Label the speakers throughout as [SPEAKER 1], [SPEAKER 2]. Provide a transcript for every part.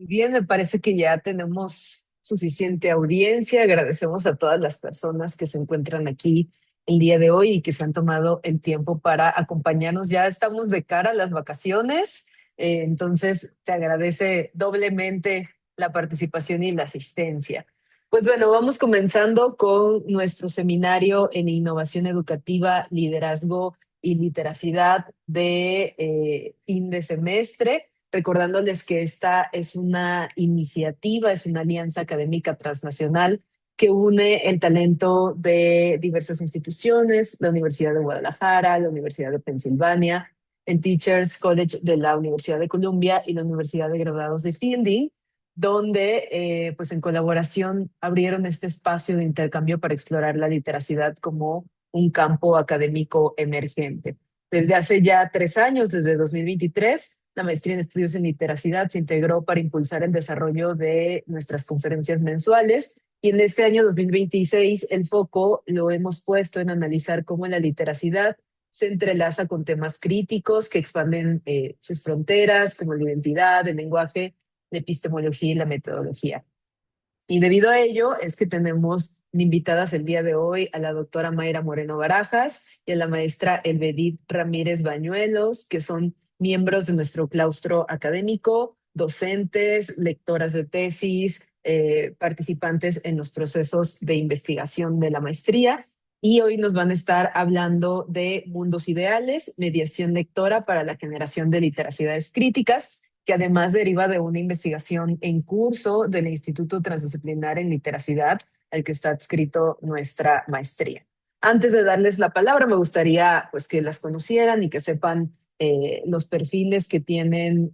[SPEAKER 1] Bien, me parece que ya tenemos suficiente audiencia. Agradecemos a todas las personas que se encuentran aquí el día de hoy y que se han tomado el tiempo para acompañarnos. Ya estamos de cara a las vacaciones, entonces se agradece doblemente la participación y la asistencia. Pues bueno, vamos comenzando con nuestro seminario en innovación educativa, liderazgo y literacidad de fin de semestre, recordándoles que esta es una iniciativa, es una alianza académica transnacional que une el talento de diversas instituciones, la Universidad de Guadalajara, la Universidad de Pensilvania, el Teachers College de la Universidad de Columbia y la Universidad de Graduados de Fielding, donde pues en colaboración abrieron este espacio de intercambio para explorar la literacidad como un campo académico emergente. Desde hace ya 3 años, desde 2023, la maestría en estudios en literacidad se integró para impulsar el desarrollo de nuestras conferencias mensuales y en este año 2026 el foco lo hemos puesto en analizar cómo la literacidad se entrelaza con temas críticos que expanden sus fronteras, como la identidad, el lenguaje, la epistemología y la metodología. Y debido a ello es que tenemos invitadas el día de hoy a la doctora Mayra Moreno Barajas y a la maestra Elvedit Ramírez Bañuelos, que son miembros de nuestro claustro académico, docentes, lectoras de tesis, participantes en los procesos de investigación de la maestría. Y hoy nos van a estar hablando de mundos ideales, mediación lectora para la generación de literacidades críticas, que además deriva de una investigación en curso del Instituto Transdisciplinar en Literacidad, al que está adscrito nuestra maestría. Antes de darles la palabra, me gustaría pues que las conocieran y que sepan los perfiles que tienen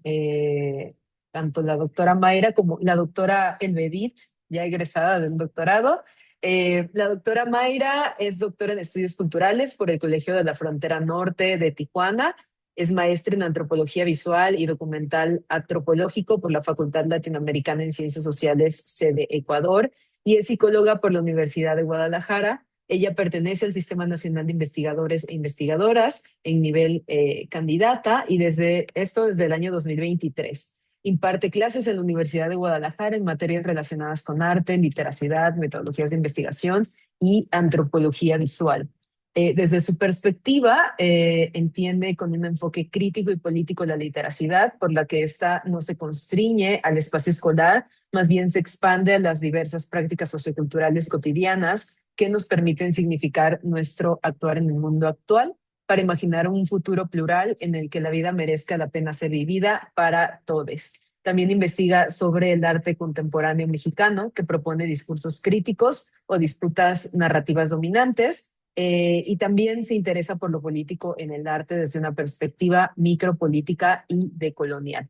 [SPEAKER 1] tanto la doctora Mayra como la doctora Elvedit, ya egresada del doctorado. La doctora Mayra es doctora en estudios culturales por el Colegio de la Frontera Norte de Tijuana. Es maestra en antropología visual y documental antropológico por la Facultad Latinoamericana en Ciencias Sociales, sede Ecuador, y es psicóloga por la Universidad de Guadalajara. Ella pertenece al Sistema Nacional de Investigadores e Investigadoras en nivel candidata y desde el año 2023. Imparte clases en la Universidad de Guadalajara en materias relacionadas con arte, literacidad, metodologías de investigación y antropología visual. Desde su perspectiva, entiende con un enfoque crítico y político la literacidad, por la que ésta no se constriñe al espacio escolar, más bien se expande a las diversas prácticas socioculturales cotidianas que nos permiten significar nuestro actuar en el mundo actual para imaginar un futuro plural en el que la vida merezca la pena ser vivida para todos. También investiga sobre el arte contemporáneo mexicano, que propone discursos críticos o disputas narrativas dominantes, y también se interesa por lo político en el arte desde una perspectiva micropolítica y decolonial.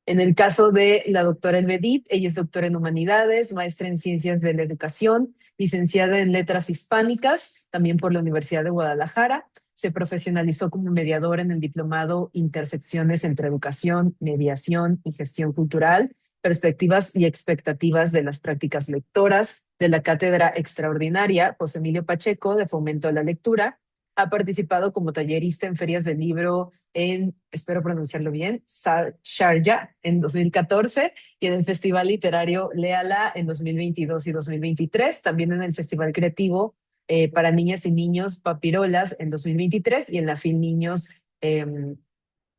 [SPEAKER 1] En el caso de la doctora Elvedit, ella es doctora en humanidades, maestra en ciencias de la educación, licenciada en letras hispánicas, también por la Universidad de Guadalajara. Se profesionalizó como mediadora en el diplomado Intersecciones entre Educación, Mediación y Gestión Cultural, Perspectivas y Expectativas de las Prácticas Lectoras, de la Cátedra Extraordinaria José Emilio Pacheco de Fomento a la Lectura. Ha participado como tallerista en ferias de libro en, espero pronunciarlo bien, Sharjah en 2014 y en el Festival Literario Léala en 2022 y 2023, también en el Festival Creativo para Niñas y Niños Papirolas en 2023 y en la FIL Niños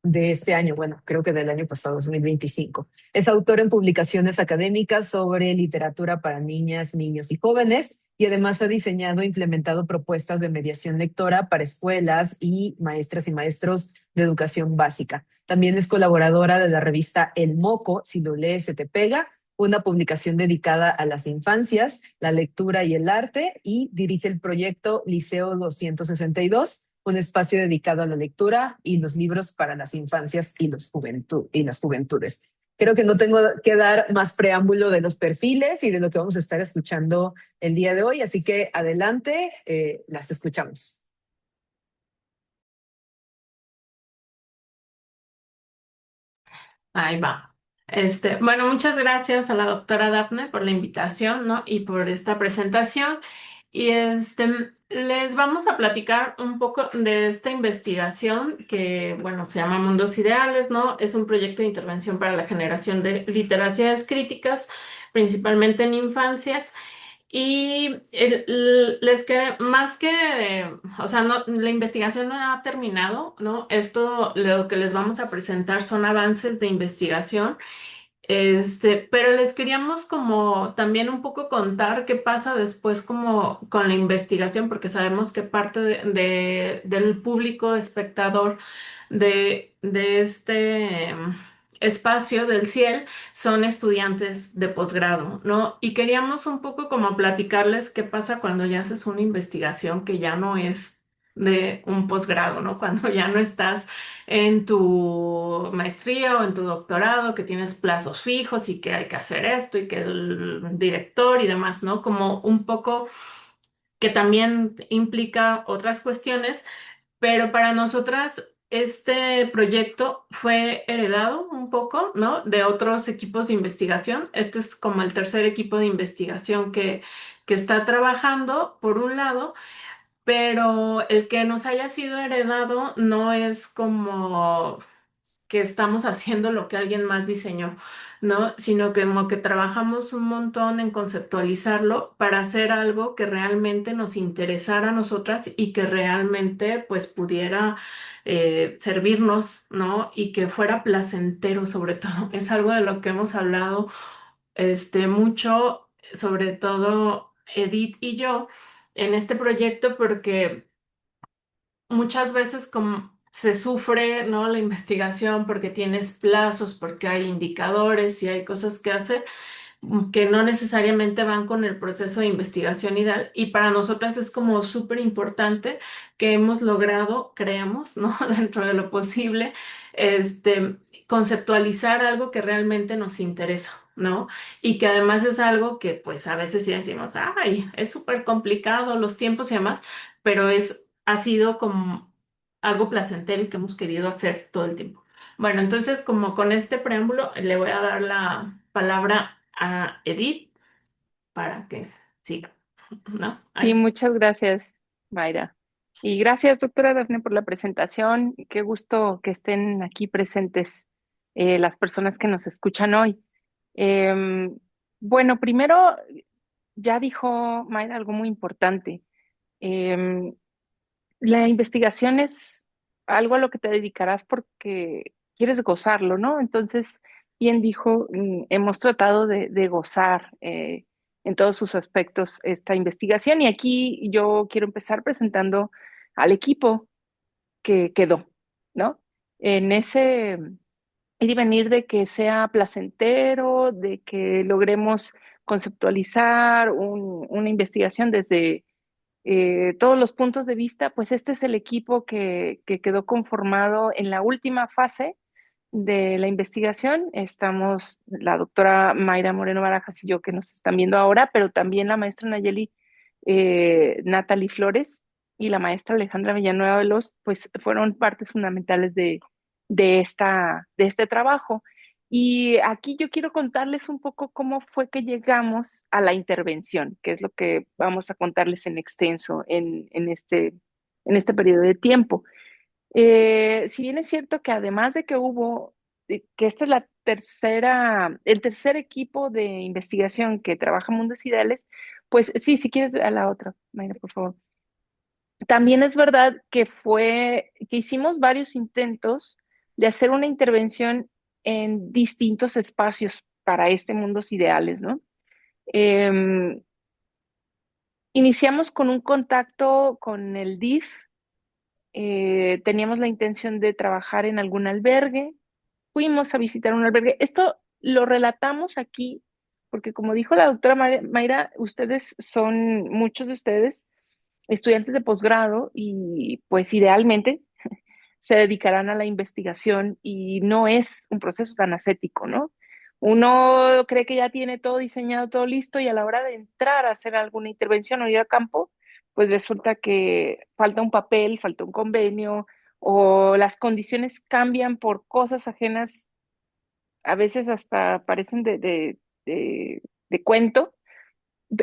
[SPEAKER 1] de este año, bueno, creo que del año pasado, 2025. Es autor en publicaciones académicas sobre literatura para niñas, niños y jóvenes y además ha diseñado e implementado propuestas de mediación lectora para escuelas y maestras y maestros de educación básica. También es colaboradora de la revista El Moco, si lo lees se te pega, una publicación dedicada a las infancias, la lectura y el arte, y dirige el proyecto Liceo 262, un espacio dedicado a la lectura y los libros para las infancias y, y las juventudes. Creo que no tengo que dar más preámbulo de los perfiles y de lo que vamos a estar escuchando el día de hoy, así que adelante, las escuchamos.
[SPEAKER 2] Ahí va. Bueno, muchas gracias a la doctora Dafne por la invitación, ¿no? Y por esta presentación. Y Les vamos a platicar un poco de esta investigación que, bueno, se llama Mundos Ideales, ¿no? Es un proyecto de intervención para la generación de literacias críticas, principalmente en infancias. Y les quiere, más que, o sea, no, la investigación no ha terminado, ¿no? Esto, lo que les vamos a presentar son avances de investigación. Pero les queríamos como también un poco contar qué pasa después como con la investigación, porque sabemos que parte del público espectador de este espacio del CIEL son estudiantes de posgrado, ¿no? Y queríamos un poco como platicarles qué pasa cuando ya haces una investigación que ya no es de un posgrado, ¿no? Cuando ya no estás en tu maestría o en tu doctorado, que tienes plazos fijos y que hay que hacer esto y que el director y demás, ¿no? Como un poco que también implica otras cuestiones, pero para nosotras este proyecto fue heredado un poco, ¿no? De otros equipos de investigación. Este es como el tercer equipo de investigación que está trabajando, por un lado, pero el que nos haya sido heredado no es como que estamos haciendo lo que alguien más diseñó, ¿no? Sino que como que trabajamos un montón en conceptualizarlo para hacer algo que realmente nos interesara a nosotras y que realmente pues pudiera servirnos, ¿no? Y que fuera placentero sobre todo. Es algo de lo que hemos hablado mucho, sobre todo Edith y yo, en este proyecto porque muchas veces como se sufre, ¿no? La investigación porque tienes plazos, porque hay indicadores y hay cosas que hacer que no necesariamente van con el proceso de investigación ideal. Y para nosotras es como súper importante que hemos logrado, creemos, ¿no? Dentro de lo posible, conceptualizar algo que realmente nos interesa, ¿no? Y que además es algo que pues a veces sí decimos, ay, es súper complicado los tiempos y demás, pero ha sido como algo placentero y que hemos querido hacer todo el tiempo. Bueno, entonces como con este preámbulo le voy a dar la palabra a Edith para que siga, ¿no?
[SPEAKER 3] Sí,
[SPEAKER 2] Ay,
[SPEAKER 3] muchas gracias, Mayra. Y gracias, doctora Dafne, por la presentación. Qué gusto que estén aquí presentes las personas que nos escuchan hoy. Em, bueno, primero, ya dijo Mayra algo muy importante. Em, la investigación es algo a lo que te dedicarás porque quieres gozarlo, ¿no? Entonces, bien dijo, hemos tratado de gozar en todos sus aspectos esta investigación y aquí yo quiero empezar presentando al equipo que quedó, ¿no? En ese ir y venir de que sea placentero, de que logremos conceptualizar una investigación desde todos los puntos de vista, pues este es el equipo que quedó conformado en la última fase de la investigación. Estamos la doctora Mayra Moreno Barajas y yo que nos están viendo ahora, pero también la maestra Nayeli Natalie Flores y la maestra Alejandra Villanueva Veloz, pues fueron partes fundamentales de este trabajo. Y aquí yo quiero contarles un poco cómo fue que llegamos a la intervención, que es lo que vamos a contarles en extenso en este periodo de tiempo. Si bien es cierto que además de que que esta es el tercer equipo de investigación que trabaja Mundos Ideales, pues sí, si quieres a la otra, Mayra, por favor. También es verdad que hicimos varios intentos de hacer una intervención en distintos espacios para este Mundos Ideales, ¿no? Em, Iniciamos con un contacto con el DIF, teníamos la intención de trabajar en algún albergue, fuimos a visitar un albergue. Esto lo relatamos aquí porque como dijo la doctora Mayra, muchos de ustedes, estudiantes de posgrado y pues idealmente se dedicarán a la investigación y no es un proceso tan ascético, ¿no? Uno cree que ya tiene todo diseñado, todo listo y a la hora de entrar a hacer alguna intervención o ir a campo, pues resulta que falta un papel, falta un convenio o las condiciones cambian por cosas ajenas, a veces hasta parecen de cuento.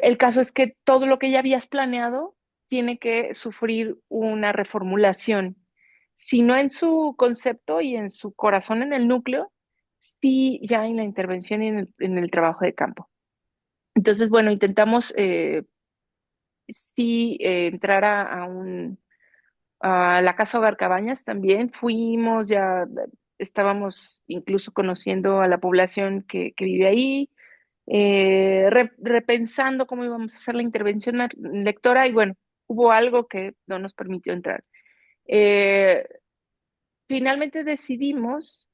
[SPEAKER 3] El caso es que todo lo que ya habías planeado tiene que sufrir una reformulación, si no en su concepto y en su corazón, en el núcleo, sí ya en la intervención y en el trabajo de campo. Entonces, bueno, intentamos sí entrar a la Casa Hogar Cabañas también. Fuimos, ya estábamos incluso conociendo a la población que vive ahí, repensando cómo íbamos a hacer la intervención lectora y bueno, hubo algo que no nos permitió entrar. Eh, Finalmente decidimos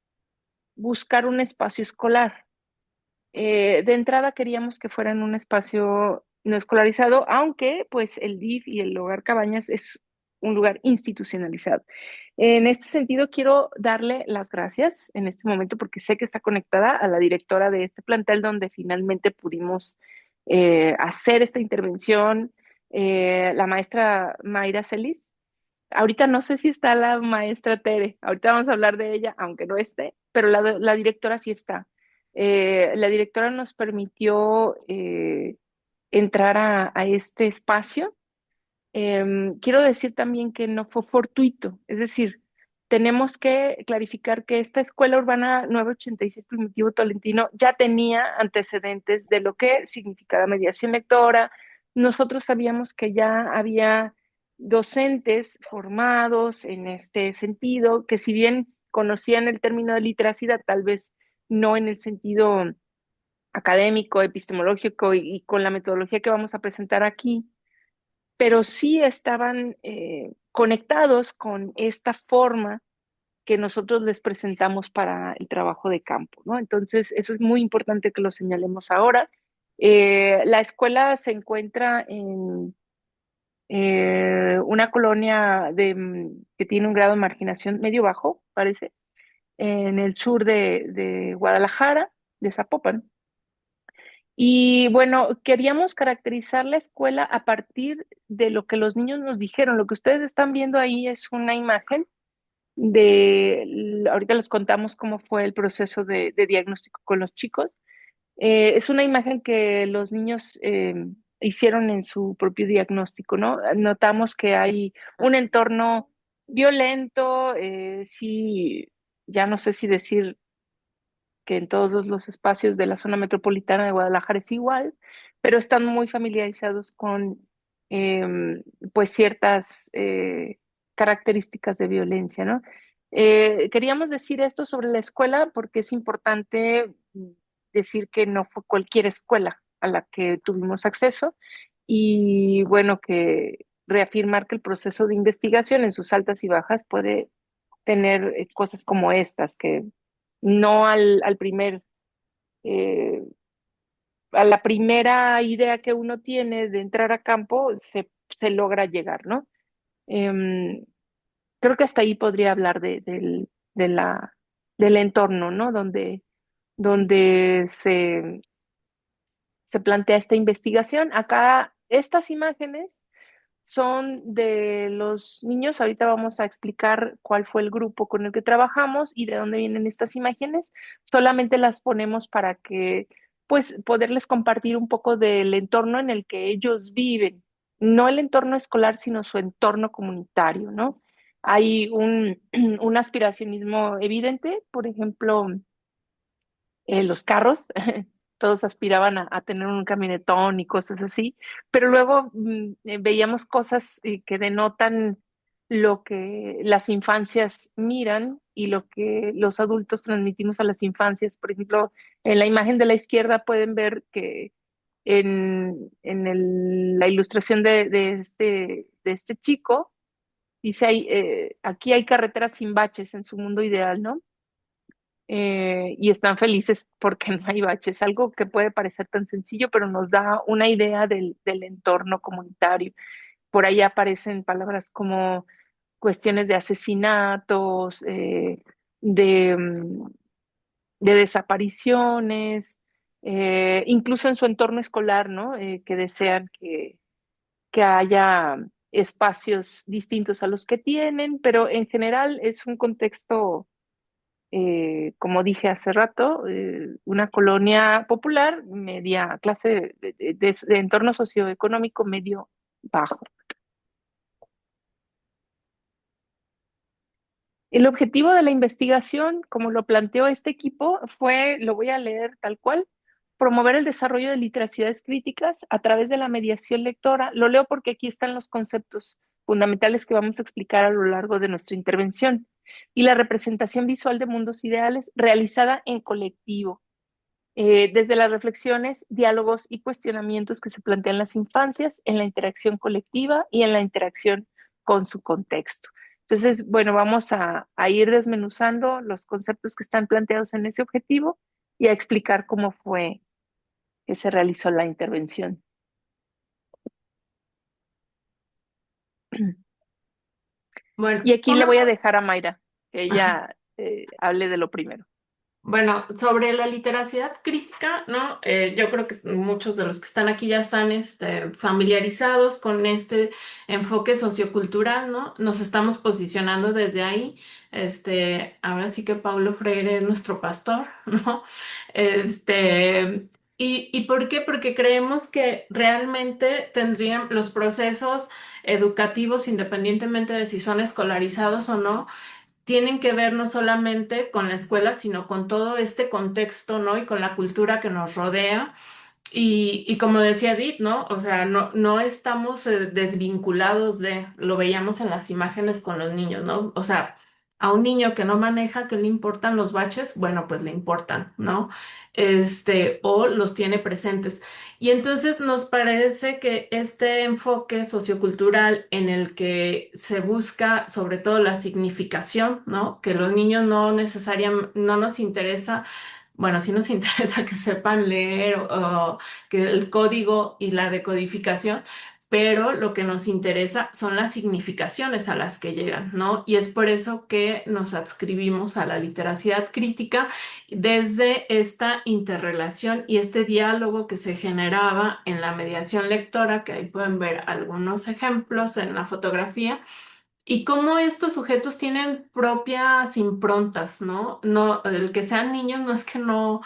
[SPEAKER 3] buscar un espacio escolar. De entrada queríamos que fuera en un espacio no escolarizado, aunque pues el DIF y el Hogar Cabañas es un lugar institucionalizado. En este sentido, quiero darle las gracias en este momento porque sé que está conectada a la directora de este plantel donde finalmente pudimos hacer esta intervención, la maestra Mayra Celis. Ahorita no sé si está la maestra Tere, ahorita vamos a hablar de ella, aunque no esté, pero la directora sí está. La directora nos permitió entrar a este espacio. Quiero decir también que no fue fortuito, es decir, tenemos que clarificar que esta escuela urbana 986 Primitivo Tolentino ya tenía antecedentes de lo que significaba mediación lectora. Nosotros sabíamos que ya había docentes formados en este sentido, que si bien conocían el término de literacidad, tal vez no en el sentido académico, epistemológico y con la metodología que vamos a presentar aquí, pero sí estaban conectados con esta forma que nosotros les presentamos para el trabajo de campo, ¿no? Entonces, eso es muy importante que lo señalemos ahora. La escuela se encuentra en una colonia que tiene un grado de marginación medio bajo, parece, en el sur de Guadalajara, de Zapopan. Y bueno, queríamos caracterizar la escuela a partir de lo que los niños nos dijeron. Lo que ustedes están viendo ahí es una imagen ahorita les contamos cómo fue el proceso de diagnóstico con los chicos. Es una imagen que los niños hicieron en su propio diagnóstico, ¿no? Notamos que hay un entorno violento, sí, ya no sé si decir que en todos los espacios de la zona metropolitana de Guadalajara es igual, pero están muy familiarizados con pues ciertas características de violencia, ¿no? Queríamos decir esto sobre la escuela porque es importante decir que no fue cualquier escuela a la que tuvimos acceso y bueno, que reafirmar que el proceso de investigación en sus altas y bajas puede tener cosas como estas, que no al primer, eh, a la primera idea que uno tiene de entrar a campo, se logra llegar, ¿no? Em, Creo que hasta ahí podría hablar de del entorno, ¿no? Donde se plantea esta investigación. Acá, estas imágenes son de los niños. Ahorita vamos a explicar cuál fue el grupo con el que trabajamos y de dónde vienen estas imágenes. Solamente las ponemos para que, pues, poderles compartir un poco del entorno en el que ellos viven. No el entorno escolar, sino su entorno comunitario, ¿no? Hay un aspiracionismo evidente, por ejemplo, los carros, todos aspiraban a tener un camionetón y cosas así, pero luego veíamos cosas que denotan lo que las infancias miran y lo que los adultos transmitimos a las infancias. Por ejemplo, en la imagen de la izquierda pueden ver que la ilustración de este chico, dice ahí, aquí hay carreteras sin baches en su mundo ideal, ¿no? Y están felices porque no hay baches, algo que puede parecer tan sencillo, pero nos da una idea del entorno comunitario. Por ahí aparecen palabras como cuestiones de asesinatos, de, mm, de desapariciones, incluso en su entorno escolar, ¿no? Que desean que haya espacios distintos a los que tienen, pero en general es un contexto como dije hace rato, una colonia popular, media clase de entorno socioeconómico medio bajo. El objetivo de la investigación, como lo planteó este equipo, fue, lo voy a leer tal cual, promover el desarrollo de literacidades críticas a través de la mediación lectora. Lo leo porque aquí están los conceptos fundamentales que vamos a explicar a lo largo de nuestra intervención. Y la representación visual de mundos ideales realizada en colectivo, desde las reflexiones, diálogos y cuestionamientos que se plantean en las infancias, en la interacción colectiva y en la interacción con su contexto. Entonces, bueno, vamos a ir desmenuzando los conceptos que están planteados en ese objetivo y a explicar cómo fue que se realizó la intervención.
[SPEAKER 2] Bueno,
[SPEAKER 3] Y aquí le
[SPEAKER 2] una
[SPEAKER 3] voy a dejar a Mayra, que ella hable de lo primero.
[SPEAKER 2] Bueno, sobre la literacidad crítica, ¿no? Yo creo que muchos de los que están aquí ya están familiarizados con este enfoque sociocultural, ¿no? Nos estamos posicionando desde ahí. Ahora sí que Paulo Freire es nuestro pastor, ¿no? ¿Y por qué? Porque creemos que realmente tendrían los procesos educativos, independientemente de si son escolarizados o no, tienen que ver no solamente con la escuela, sino con todo este contexto, ¿no? Y con la cultura que nos rodea. Y como decía Edith, ¿no? O sea, no estamos desvinculados lo veíamos en las imágenes con los niños, ¿no? O sea, a un niño que no maneja, que le importan los baches, bueno, pues le importan, ¿no? O los tiene presentes. Y entonces nos parece que este enfoque sociocultural en el que se busca sobre todo la significación, ¿no? Que los niños no necesariamente, no nos interesa, bueno, sí nos interesa que sepan leer o que el código y la decodificación, pero lo que nos interesa son las significaciones a las que llegan, ¿no? Y es por eso que nos adscribimos a la literacidad crítica desde esta interrelación y este diálogo que se generaba en la mediación lectora, que ahí pueden ver algunos ejemplos en la fotografía y cómo estos sujetos tienen propias improntas, ¿no? No, el que sean niños no es que no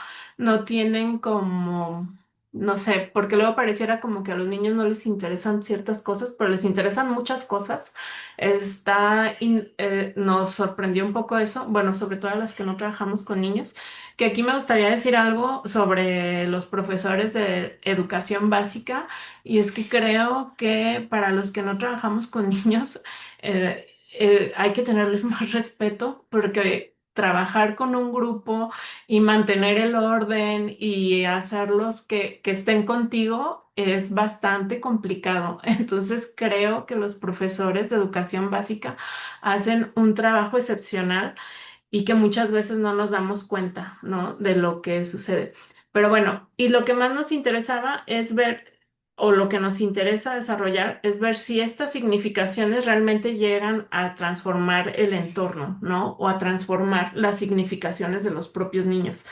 [SPEAKER 2] tienen como, no sé, porque luego pareciera como que a los niños no les interesan ciertas cosas, pero les interesan muchas cosas. Nos sorprendió un poco eso, bueno, sobre todo a las que no trabajamos con niños, que aquí me gustaría decir algo sobre los profesores de educación básica, y es que creo que para los que no trabajamos con niños, hay que tenerles más respeto porque trabajar con un grupo y mantener el orden y hacerlos que estén contigo es bastante complicado. Entonces creo que los profesores de educación básica hacen un trabajo excepcional y que muchas veces no nos damos cuenta, ¿no? De lo que sucede. Pero bueno, y lo que más nos interesaba es ver, o lo que nos interesa desarrollar, es ver si estas significaciones realmente llegan a transformar el entorno, ¿no? O a transformar las significaciones de los propios niños.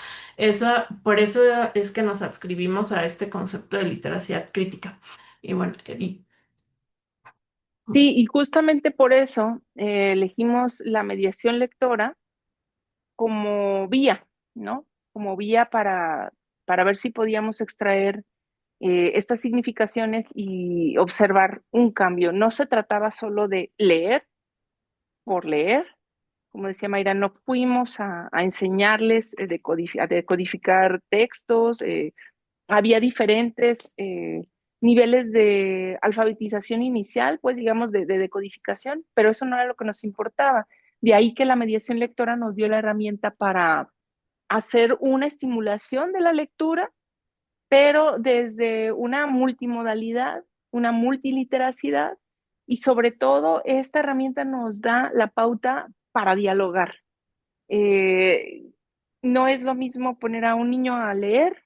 [SPEAKER 2] Por eso es que nos adscribimos a este concepto de literacidad crítica. Y bueno, Edith.
[SPEAKER 3] Sí, y justamente por eso elegimos la mediación lectora como vía, ¿no? Como vía para ver si podíamos extraer estas significaciones y observar un cambio. No se trataba solo de leer por leer, como decía Mayra, no fuimos a enseñarles a decodificar textos, había diferentes niveles de alfabetización inicial, pues digamos, de decodificación, pero eso no era lo que nos importaba. De ahí que la mediación lectora nos dio la herramienta para hacer una estimulación de la lectura, pero desde una multimodalidad, una multiliteracidad, y sobre todo esta herramienta nos da la pauta para dialogar. Eh, no es lo mismo poner a un niño a leer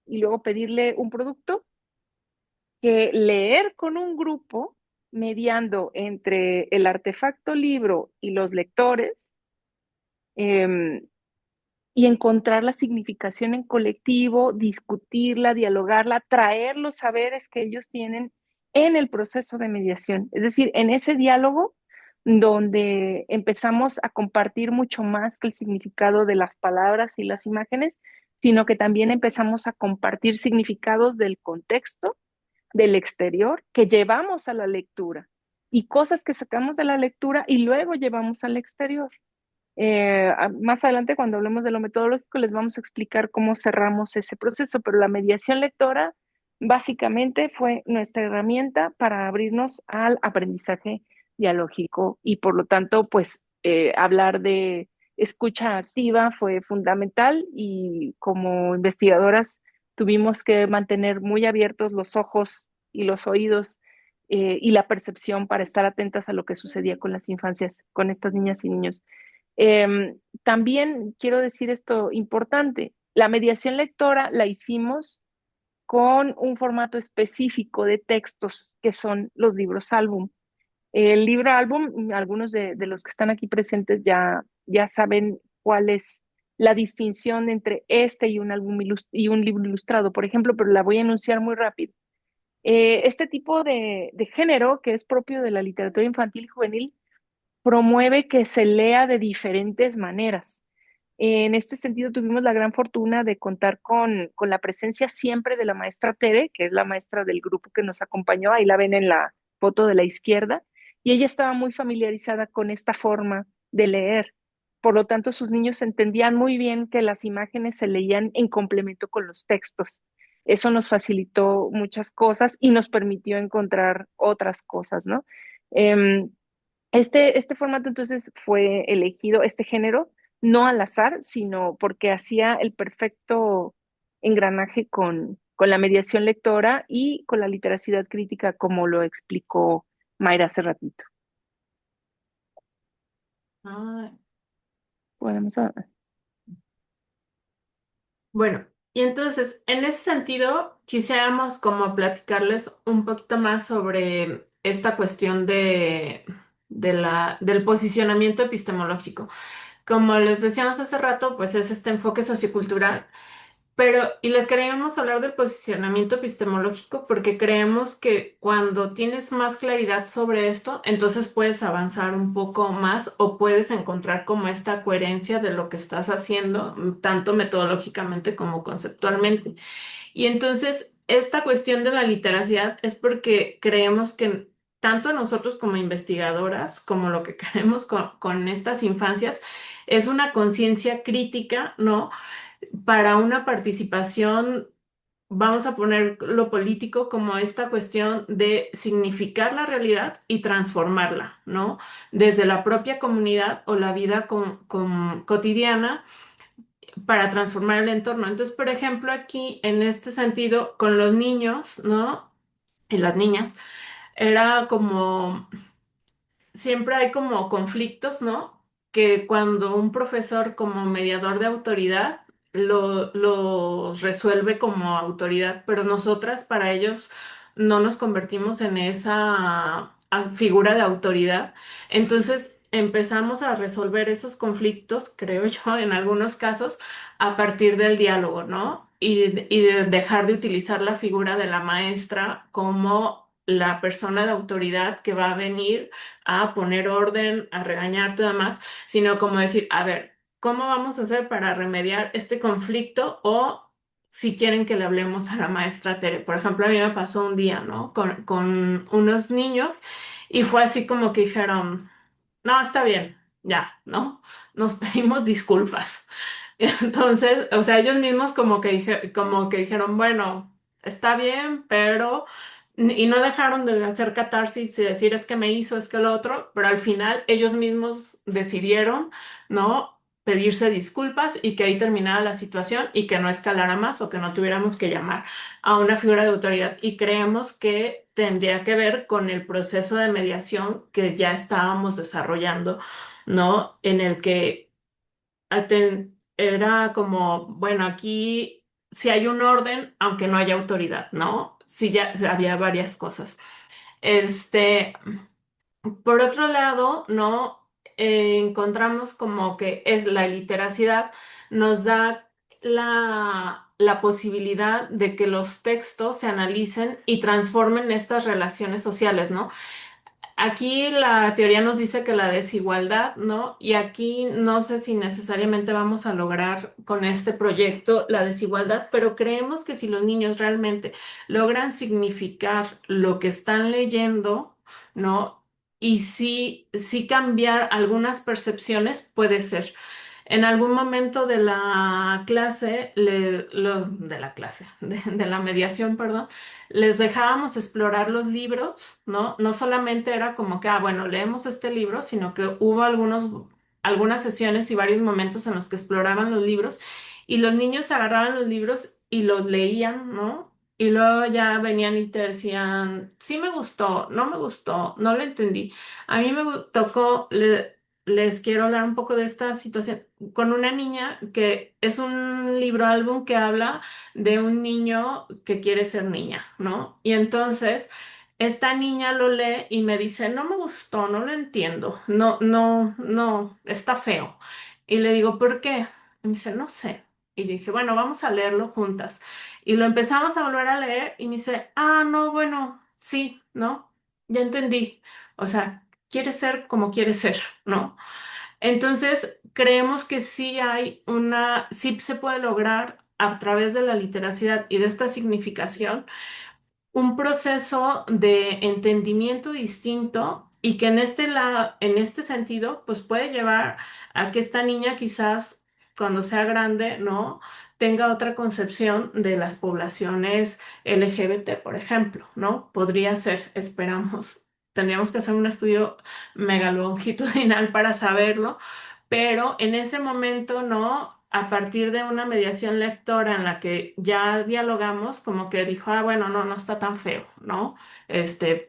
[SPEAKER 3] y luego pedirle un producto que leer con un grupo mediando entre el artefacto libro y los lectores, eh, y encontrar la significación en colectivo, discutirla, dialogarla, traer los saberes que ellos tienen en el proceso de mediación. Es decir, en ese diálogo donde empezamos a compartir mucho más que el significado de las palabras y las imágenes, sino que también empezamos a compartir significados del contexto, del exterior, que llevamos a la lectura y cosas que sacamos de la lectura y luego llevamos al exterior. Más adelante, cuando hablemos de lo metodológico, les vamos a explicar cómo cerramos ese proceso, pero la mediación lectora básicamente fue nuestra herramienta para abrirnos al aprendizaje dialógico y por lo tanto, pues hablar de escucha activa fue fundamental y como investigadoras tuvimos que mantener muy abiertos los ojos y los oídos y la percepción para estar atentas a lo que sucedía con las infancias, con estas niñas y niños. También quiero decir esto importante, la mediación lectora la hicimos con un formato específico de textos que son los libros álbum. El libro álbum, algunos de los que están aquí presentes ya saben cuál es la distinción entre este y un álbum y un libro ilustrado, por ejemplo, pero la voy a enunciar muy rápido. Este tipo de género, que es propio de la literatura infantil y juvenil, promueve que se lea de diferentes maneras. En este sentido, tuvimos la gran fortuna de contar con la presencia siempre de la maestra Tere, que es la maestra del grupo que nos acompañó, ahí la ven en la foto de la izquierda, y ella estaba muy familiarizada con esta forma de leer. Por lo tanto, sus niños entendían muy bien que las imágenes se leían en complemento con los textos. Eso nos facilitó muchas cosas y nos permitió encontrar otras cosas, ¿no? Em, este formato entonces fue elegido, este género, no al azar, sino porque hacía el perfecto engranaje con la mediación lectora y con la literacidad crítica, como lo explicó Mayra hace ratito.
[SPEAKER 2] Ah,
[SPEAKER 3] Podemos
[SPEAKER 2] bueno, y entonces, en ese sentido, quisiéramos como platicarles un poquito más sobre esta cuestión del posicionamiento epistemológico. Como les decíamos hace rato, pues es este enfoque sociocultural. Pero, y les queríamos hablar del posicionamiento epistemológico porque creemos que cuando tienes más claridad sobre esto, entonces puedes avanzar un poco más o puedes encontrar como esta coherencia de lo que estás haciendo, tanto metodológicamente como conceptualmente. Y entonces, esta cuestión de la literacidad es porque creemos que tanto nosotros como investigadoras, como lo que queremos con estas infancias, es una conciencia crítica, ¿no? Para una participación, vamos a poner lo político como esta cuestión de significar la realidad y transformarla, ¿no? Desde la propia comunidad o la vida cotidiana para transformar el entorno. Entonces, por ejemplo, aquí en este sentido, con los niños, ¿no? Y las niñas, era como siempre hay como conflictos, ¿no? Que cuando un profesor como mediador de autoridad los resuelve como autoridad, pero nosotras para ellos no nos convertimos en esa figura de autoridad. Entonces empezamos a resolver esos conflictos, creo yo, en algunos casos, a partir del diálogo, ¿no? Y de dejar de utilizar la figura de la maestra como la persona de autoridad que va a venir a poner orden, a regañar, todo demás, sino como decir, a ver, ¿cómo vamos a hacer para remediar este conflicto? O si quieren que le hablemos a la maestra Tere. Por ejemplo, a mí me pasó un día, ¿no? Con unos niños y fue así como que dijeron, no, está bien, ya, ¿no? Nos pedimos disculpas. Entonces, o sea, ellos mismos como que dijeron, bueno, está bien, pero... Y no dejaron de hacer catarsis y decir es que me hizo, es que lo otro, pero al final ellos mismos decidieron, ¿no? Pedirse disculpas y que ahí terminara la situación y que no escalara más o que no tuviéramos que llamar a una figura de autoridad. Y creemos que tendría que ver con el proceso de mediación que ya estábamos desarrollando, ¿no? En el que era como, bueno, aquí si hay un orden, aunque no haya autoridad, ¿no? Sí, ya había varias cosas. Este, por otro lado, ¿no? Encontramos como que es la literacidad, nos da la posibilidad de que los textos se analicen y transformen estas relaciones sociales, ¿no? Aquí la teoría nos dice que la desigualdad, ¿no? Y aquí no sé si necesariamente vamos a lograr con este proyecto la desigualdad, pero creemos que si los niños realmente logran significar lo que están leyendo, ¿no? y sí cambiar algunas percepciones puede ser. En algún momento de la clase, de la clase, de la mediación, perdón, les dejábamos explorar los libros, ¿no? No solamente era como que, bueno, leemos este libro, sino que hubo algunas sesiones y varios momentos en los que exploraban los libros y los niños agarraban los libros y los leían, ¿no? Y luego ya venían y te decían, sí me gustó, no me gustó, no lo entendí. A mí tocó, les quiero hablar un poco de esta situación con una niña que es un libro álbum que habla de un niño que quiere ser niña, ¿no? Y entonces esta niña lo lee y me dice, no me gustó, no lo entiendo, no, no, no, está feo. Y le digo, ¿por qué? Y me dice, no sé. Y dije, bueno, vamos a leerlo juntas. Y lo empezamos a volver a leer y me dice, no, bueno, sí, ¿no? Ya entendí. O sea, quiere ser como quiere ser, ¿no? Entonces, creemos que sí se puede lograr a través de la literacidad y de esta significación un proceso de entendimiento distinto y que en este sentido, pues puede llevar a que esta niña quizás cuando sea grande, ¿no? Tenga otra concepción de las poblaciones LGBT, por ejemplo, ¿no? Podría ser, esperamos. Tendríamos que hacer un estudio megalongitudinal para saberlo, pero en ese momento, ¿no? A partir de una mediación lectora en la que ya dialogamos, como que dijo, bueno, no, no está tan feo, ¿no?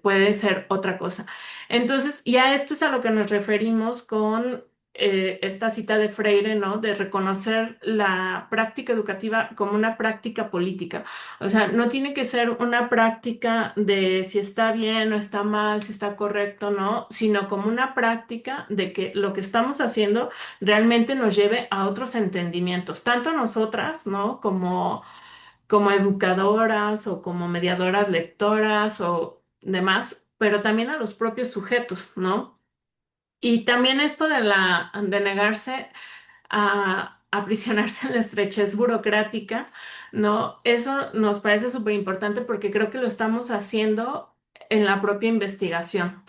[SPEAKER 2] Puede ser otra cosa. Entonces, y a esto es a lo que nos referimos con esta cita de Freire, ¿no? De reconocer la práctica educativa como una práctica política. O sea, no tiene que ser una práctica de si está bien o está mal, si está correcto, ¿no? Sino como una práctica de que lo que estamos haciendo realmente nos lleve a otros entendimientos, tanto nosotras, ¿no? Como educadoras o como mediadoras lectoras o demás, pero también a los propios sujetos, ¿no? Y también esto de negarse a aprisionarse en la estrechez burocrática, ¿no? Eso nos parece súper importante porque creo que lo estamos haciendo en la propia investigación,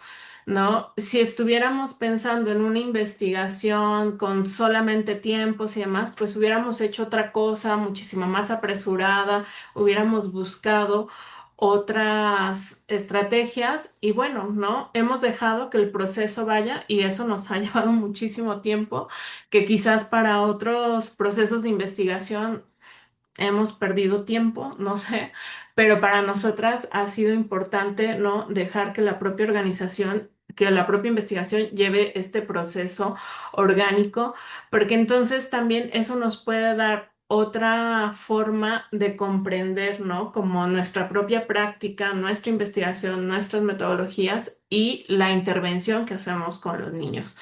[SPEAKER 2] ¿no? Si estuviéramos pensando en una investigación con solamente tiempos y demás, pues hubiéramos hecho otra cosa muchísimo más apresurada, hubiéramos buscado otras estrategias y bueno, ¿no? Hemos dejado que el proceso vaya y eso nos ha llevado muchísimo tiempo que quizás para otros procesos de investigación hemos perdido tiempo, no sé, pero para nosotras ha sido importante, ¿no? Dejar que la propia organización, que la propia investigación lleve este proceso orgánico, porque entonces también eso nos puede dar otra forma de comprender, ¿no? Como nuestra propia práctica, nuestra investigación, nuestras metodologías y la intervención que hacemos con los niños.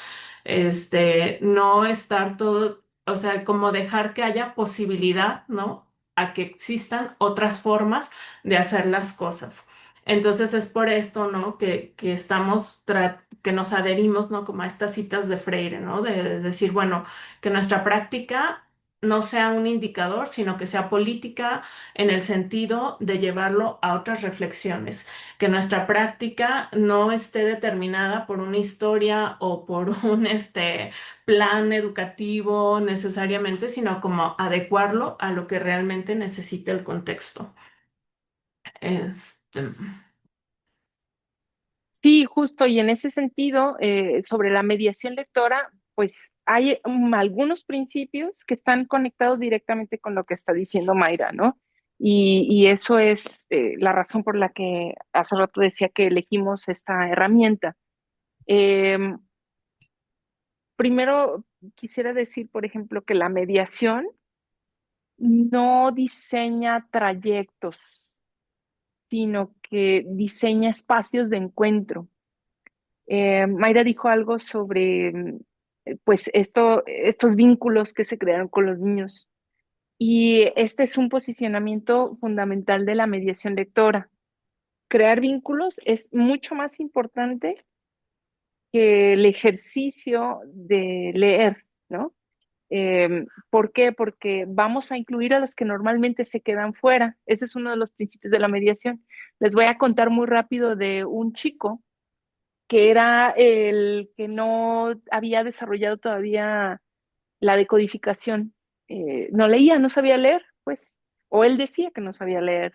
[SPEAKER 2] No estar todo, o sea, como dejar que haya posibilidad, ¿no? A que existan otras formas de hacer las cosas. Entonces es por esto, ¿no? Que que nos adherimos, ¿no? Como a estas citas de Freire, ¿no? De decir, bueno, que nuestra práctica no sea un indicador, sino que sea política en el sentido de llevarlo a otras reflexiones, que nuestra práctica no esté determinada por una historia o por un plan educativo necesariamente, sino como adecuarlo a lo que realmente necesita el contexto. Este,
[SPEAKER 3] Sí, justo, y en ese sentido, sobre la mediación lectora, pues hay algunos principios que están conectados directamente con lo que está diciendo Mayra, ¿no? Y eso es la razón por la que hace rato decía que elegimos esta herramienta. Em, Primero, quisiera decir, por ejemplo, que la mediación no diseña trayectos, sino que diseña espacios de encuentro. Mayra dijo algo sobre, pues, estos vínculos que se crearon con los niños. Y este es un posicionamiento fundamental de la mediación lectora. Crear vínculos es mucho más importante que el ejercicio de leer, ¿no? ¿Por qué? Porque vamos a incluir a los que normalmente se quedan fuera. Ese es uno de los principios de la mediación. Les voy a contar muy rápido de un chico que era el que no había desarrollado todavía la decodificación. No leía, no sabía leer, pues, o él decía que no sabía leer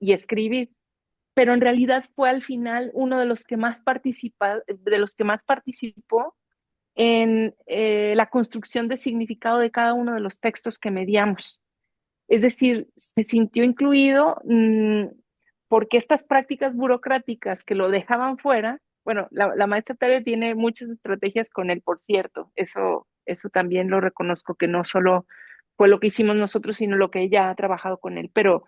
[SPEAKER 3] y escribir, pero en realidad fue al final uno de los que más participó en la construcción de significado de cada uno de los textos que mediamos. Es decir, se sintió incluido porque estas prácticas burocráticas que lo dejaban fuera, bueno, la maestra Tere tiene muchas estrategias con él, por cierto, eso también lo reconozco, que no solo fue lo que hicimos nosotros, sino lo que ella ha trabajado con él, pero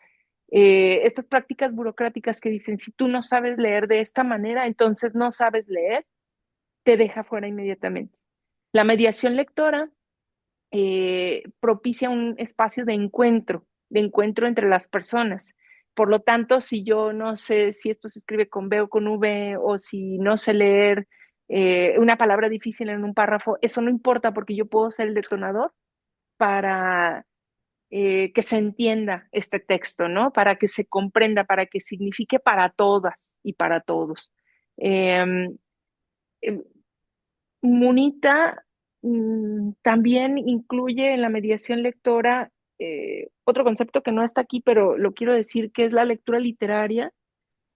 [SPEAKER 3] estas prácticas burocráticas que dicen, si tú no sabes leer de esta manera, entonces no sabes leer, te deja fuera inmediatamente. La mediación lectora propicia un espacio de encuentro entre las personas. Por lo tanto, si yo no sé si esto se escribe con B o con V, o si no sé leer una palabra difícil en un párrafo, eso no importa porque yo puedo ser el detonador para que se entienda este texto, ¿no? Para que se comprenda, para que signifique para todas y para todos. Eh, eh, Munita también incluye en la mediación lectora otro concepto que no está aquí, pero lo quiero decir, que es la lectura literaria,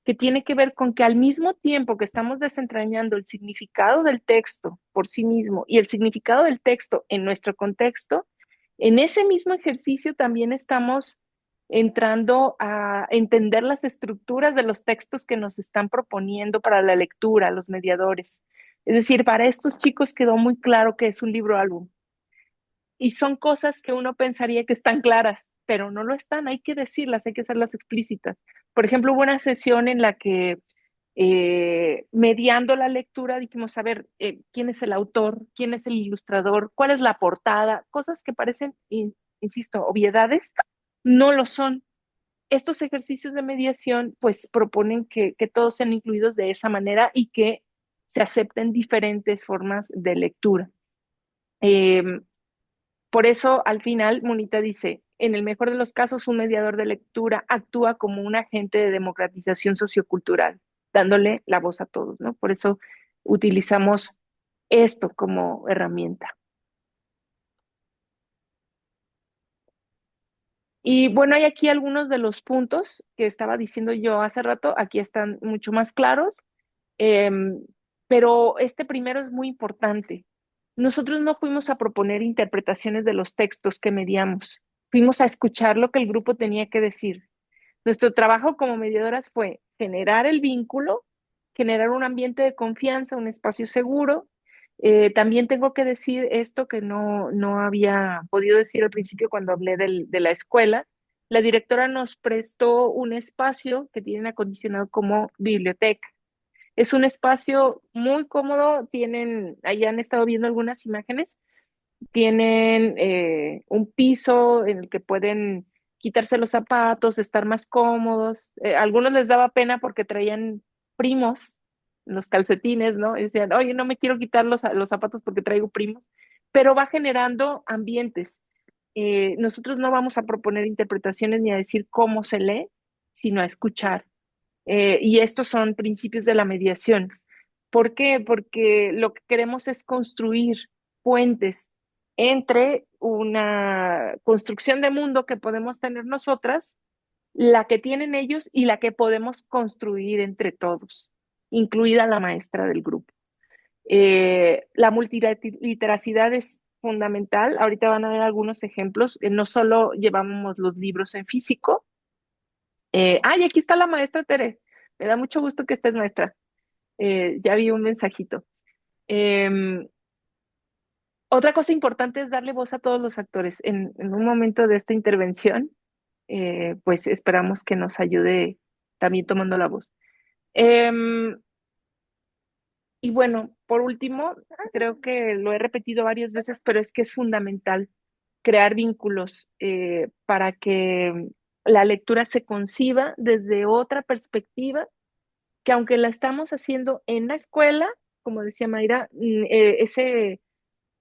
[SPEAKER 3] que tiene que ver con que al mismo tiempo que estamos desentrañando el significado del texto por sí mismo y el significado del texto en nuestro contexto, en ese mismo ejercicio también estamos entrando a entender las estructuras de los textos que nos están proponiendo para la lectura, los mediadores. Es decir, para estos chicos quedó muy claro que es un libro álbum. Y son cosas que uno pensaría que están claras, pero no lo están, hay que decirlas, hay que hacerlas explícitas. Por ejemplo, hubo una sesión en la que mediando la lectura dijimos, a ver, ¿quién es el autor? ¿Quién es el ilustrador? ¿Cuál es la portada? Cosas que parecen, insisto, obviedades, no lo son. Estos ejercicios de mediación pues proponen que todos sean incluidos de esa manera y que se acepten diferentes formas de lectura. Eh, por eso, al final, Munita dice, en el mejor de los casos, un mediador de lectura actúa como un agente de democratización sociocultural, dándole la voz a todos, ¿no? Por eso utilizamos esto como herramienta. Y bueno, hay aquí algunos de los puntos que estaba diciendo yo hace rato, aquí están mucho más claros. Em, pero este primero es muy importante. Nosotros no fuimos a proponer interpretaciones de los textos que mediamos, fuimos a escuchar lo que el grupo tenía que decir. Nuestro trabajo como mediadoras fue generar el vínculo, generar un ambiente de confianza, un espacio seguro. También tengo que decir esto que no había podido decir al principio cuando hablé de la escuela. La directora nos prestó un espacio que tienen acondicionado como biblioteca. Es un espacio muy cómodo, ahí han estado viendo algunas imágenes, tienen un piso en el que pueden quitarse los zapatos, estar más cómodos. A algunos les daba pena porque traían primos, los calcetines, ¿no? Y decían, oye, no me quiero quitar los zapatos porque traigo primos, pero va generando ambientes. Nosotros no vamos a proponer interpretaciones ni a decir cómo se lee, sino a escuchar. Y estos son principios de la mediación. ¿Por qué? Porque lo que queremos es construir puentes entre una construcción de mundo que podemos tener nosotras, la que tienen ellos y la que podemos construir entre todos, incluida la maestra del grupo. La multiliteracidad es fundamental. Ahorita van a ver algunos ejemplos. No solo llevamos los libros en físico. Y aquí está la maestra Tere. Me da mucho gusto que estés maestra. Ya vi un mensajito. Em, Otra cosa importante es darle voz a todos los actores. En un momento de esta intervención, pues esperamos que nos ayude también tomando la voz. Em, y bueno, por último, creo que lo he repetido varias veces, pero es que es fundamental crear vínculos para que la lectura se conciba desde otra perspectiva, que aunque la estamos haciendo en la escuela, como decía Mayra, ese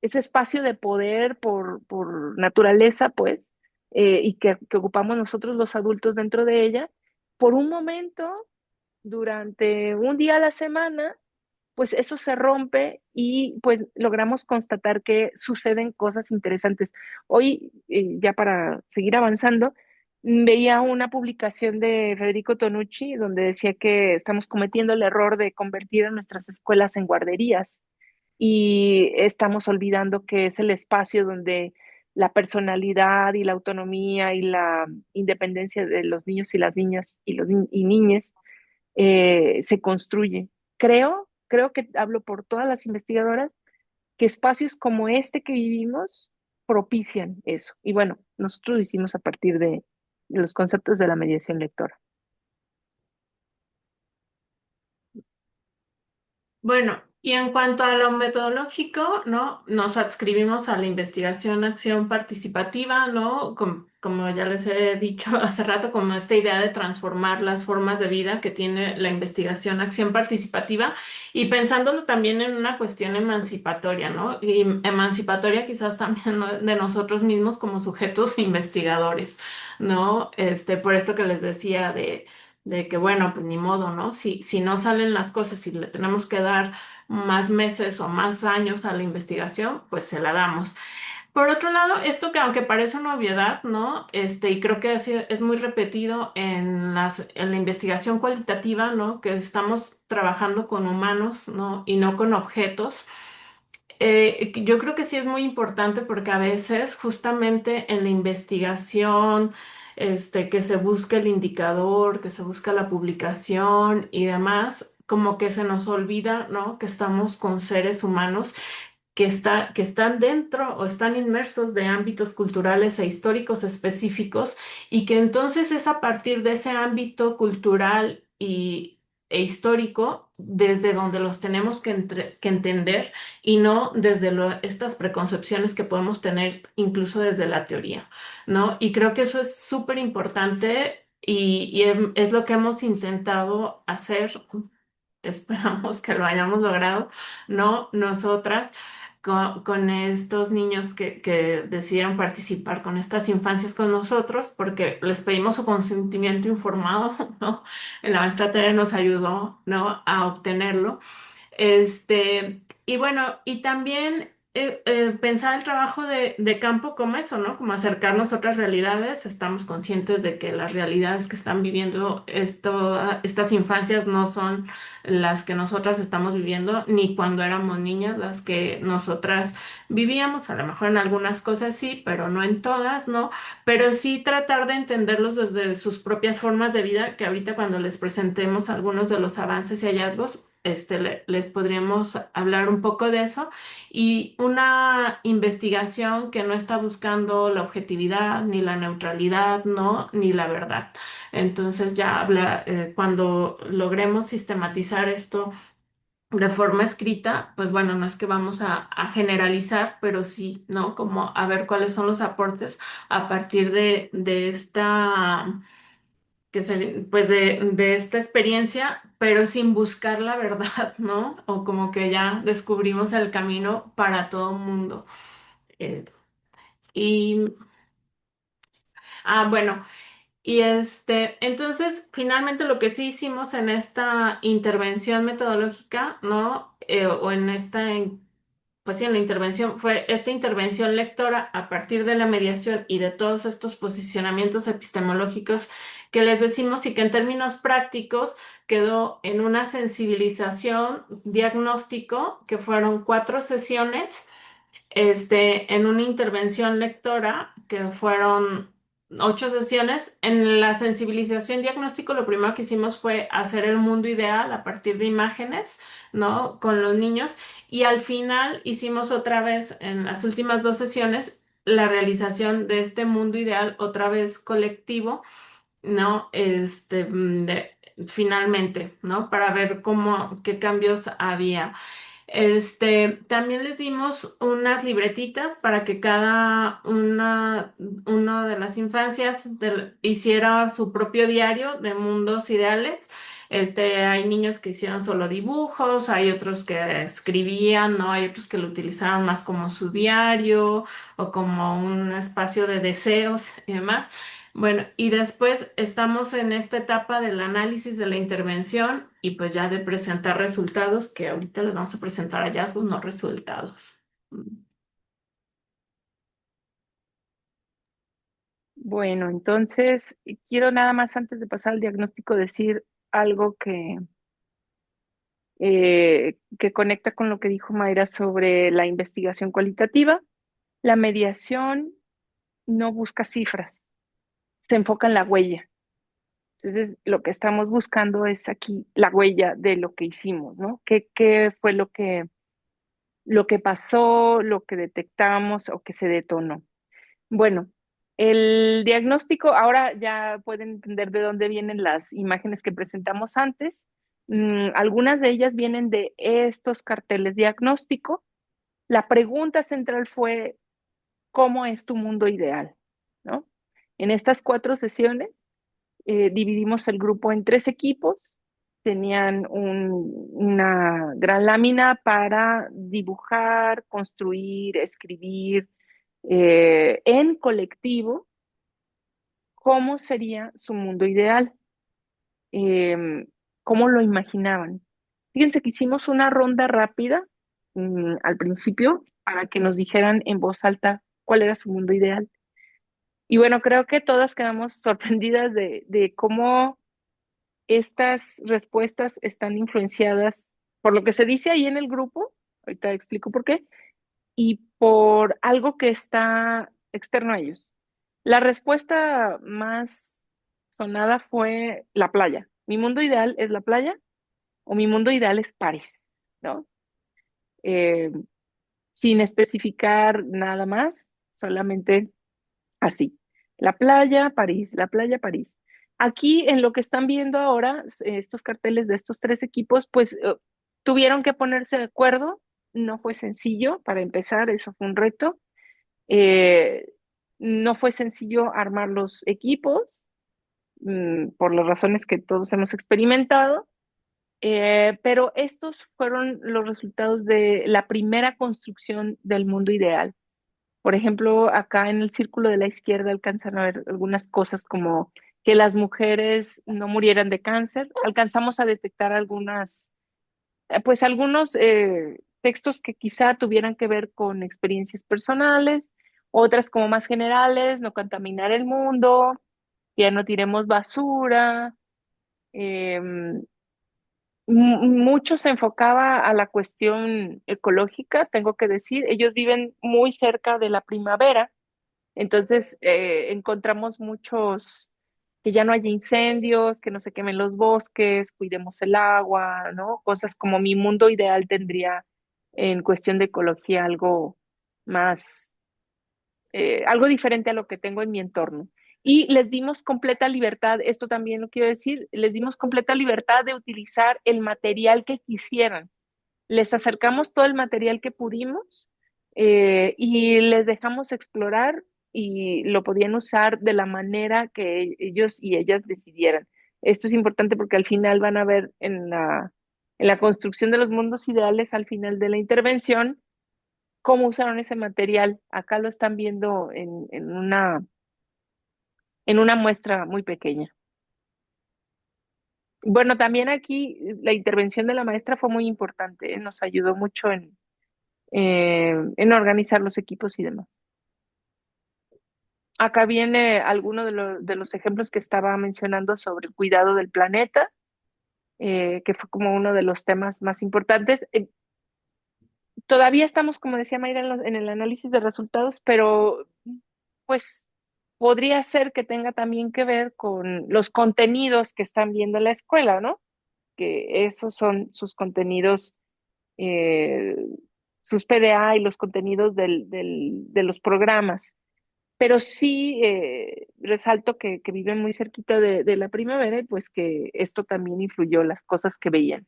[SPEAKER 3] espacio de poder por naturaleza, pues, y que ocupamos nosotros los adultos dentro de ella, por un momento, durante un día a la semana, pues eso se rompe y pues logramos constatar que suceden cosas interesantes. Hoy, ya para seguir avanzando, veía una publicación de Federico Tonucci donde decía que estamos cometiendo el error de convertir a nuestras escuelas en guarderías y estamos olvidando que es el espacio donde la personalidad y la autonomía y la independencia de los niños y las niñas y los y niñes se construye. Creo que hablo por todas las investigadoras, que espacios como este que vivimos propician eso. Y bueno, nosotros lo hicimos a partir de los conceptos de la mediación lectora.
[SPEAKER 2] Bueno, y en cuanto a lo metodológico, ¿no? Nos adscribimos a la investigación acción participativa, ¿no? Como ya les he dicho hace rato, como esta idea de transformar las formas de vida que tiene la investigación acción participativa y pensándolo también en una cuestión emancipatoria, ¿no? Y emancipatoria quizás también, ¿no?, de nosotros mismos como sujetos investigadores, ¿no? Por esto que les decía de que, bueno, pues ni modo, ¿no? Si no salen las cosas y le tenemos que dar más meses o más años a la investigación, pues se la damos. Por otro lado, esto que aunque parece una obviedad, ¿no? Y creo que es muy repetido en la investigación cualitativa, ¿no? Que estamos trabajando con humanos, ¿no? Y no con objetos. Yo creo que sí es muy importante porque a veces justamente en la investigación, que se busca el indicador, que se busca la publicación y demás, como que se nos olvida, ¿no? Que estamos con seres humanos que están dentro o están inmersos de ámbitos culturales e históricos específicos y que entonces es a partir de ese ámbito cultural e histórico desde donde los tenemos que entender y no desde estas preconcepciones que podemos tener incluso desde la teoría, ¿no? Y creo que eso es súper importante y es lo que hemos intentado hacer. Esperamos que lo hayamos logrado, ¿no? Nosotras, con estos niños que decidieron participar con estas infancias con nosotros, porque les pedimos su consentimiento informado, ¿no? La maestra Tere nos ayudó, ¿no?, a obtenerlo. Y bueno, y también pensar el trabajo de campo como eso, ¿no? Como acercarnos a otras realidades. Estamos conscientes de que las realidades que están viviendo estas infancias no son las que nosotras estamos viviendo, ni cuando éramos niñas, las que nosotras vivíamos. A lo mejor en algunas cosas sí, pero no en todas, ¿no? Pero sí tratar de entenderlos desde sus propias formas de vida, que ahorita cuando les presentemos algunos de los avances y hallazgos, les podríamos hablar un poco de eso y una investigación que no está buscando la objetividad ni la neutralidad, ¿no? Ni la verdad. Entonces ya habla, cuando logremos sistematizar esto de forma escrita, pues bueno, no es que vamos a generalizar, pero sí, ¿no? Como a ver cuáles son los aportes a partir de esta pues de esta experiencia, pero sin buscar la verdad, ¿no? O como que ya descubrimos el camino para todo el mundo. Eh, y, bueno, entonces, finalmente lo que sí hicimos en esta intervención metodológica, ¿no? O en pues sí, en la intervención fue esta intervención lectora a partir de la mediación y de todos estos posicionamientos epistemológicos que les decimos y que en términos prácticos quedó en una sensibilización diagnóstico que fueron 4 sesiones, en una intervención lectora que fueron 8 sesiones. En la sensibilización diagnóstico, lo primero que hicimos fue hacer el mundo ideal a partir de imágenes, ¿no? Con los niños. Y al final hicimos otra vez, en las últimas 2 sesiones, la realización de este mundo ideal otra vez colectivo, ¿no? Finalmente, ¿no? Para ver qué cambios había. También les dimos unas libretitas para que una de las infancias hiciera su propio diario de mundos ideales. Hay niños que hicieron solo dibujos, hay otros que escribían, ¿no? Hay otros que lo utilizaban más como su diario o como un espacio de deseos y demás. Bueno, y después estamos en esta etapa del análisis de la intervención y pues ya de presentar resultados, que ahorita les vamos a presentar hallazgos, no resultados.
[SPEAKER 3] Bueno, entonces quiero nada más antes de pasar al diagnóstico decir algo que conecta con lo que dijo Mayra sobre la investigación cualitativa. La mediación no busca cifras, se enfoca en la huella. Entonces, lo que estamos buscando es aquí la huella de lo que hicimos, ¿no? ¿Qué fue lo que pasó, lo que detectamos o que se detonó? Bueno, el diagnóstico, ahora ya pueden entender de dónde vienen las imágenes que presentamos antes. Algunas de ellas vienen de estos carteles diagnóstico. La pregunta central fue, ¿cómo es tu mundo ideal? ¿No? En estas 4 sesiones dividimos el grupo en 3 equipos. Tenían una gran lámina para dibujar, construir, escribir en colectivo cómo sería su mundo ideal, eh, cómo lo imaginaban. Fíjense que hicimos una ronda rápida al principio para que nos dijeran en voz alta cuál era su mundo ideal. Y bueno, creo que todas quedamos sorprendidas de cómo estas respuestas están influenciadas por lo que se dice ahí en el grupo, ahorita explico por qué, y por algo que está externo a ellos. La respuesta más sonada fue la playa. Mi mundo ideal es la playa o mi mundo ideal es París, ¿no? Eh, Sin especificar nada más, solamente así. La playa, París. Aquí en lo que están viendo ahora, estos carteles de estos 3 equipos, pues tuvieron que ponerse de acuerdo. No fue sencillo, para empezar, eso fue un reto. Eh, no fue sencillo armar los equipos, por las razones que todos hemos experimentado, pero estos fueron los resultados de la primera construcción del mundo ideal. Por ejemplo, acá en el círculo de la izquierda alcanzan a ver algunas cosas como que las mujeres no murieran de cáncer. Alcanzamos a detectar pues algunos textos que quizá tuvieran que ver con experiencias personales, otras como más generales, no contaminar el mundo, que ya no tiremos basura. em, Mucho se enfocaba a la cuestión ecológica, tengo que decir, ellos viven muy cerca de la primavera, entonces encontramos muchos que ya no haya incendios, que no se quemen los bosques, cuidemos el agua, ¿no? Cosas como mi mundo ideal tendría en cuestión de ecología algo más algo diferente a lo que tengo en mi entorno. Y les dimos completa libertad, esto también lo quiero decir, les dimos completa libertad de utilizar el material que quisieran. Les acercamos todo el material que pudimos y les dejamos explorar y lo podían usar de la manera que ellos y ellas decidieran. Esto es importante porque al final van a ver en la construcción de los mundos ideales, al final de la intervención, cómo usaron ese material. Acá lo están viendo en una muestra muy pequeña. Bueno, también aquí la intervención de la maestra fue muy importante, ¿eh? Nos ayudó mucho en organizar los equipos y demás. Acá viene alguno de los ejemplos que estaba mencionando sobre el cuidado del planeta, que fue como uno de los temas más importantes. Todavía estamos, como decía Mayra, en el análisis de resultados, pero pues podría ser que tenga también que ver con los contenidos que están viendo en la escuela, ¿no? Que esos son sus contenidos, eh, sus PDA y los contenidos de los programas. Pero sí resalto que viven muy cerquita de la primavera y pues que esto también influyó las cosas que veían.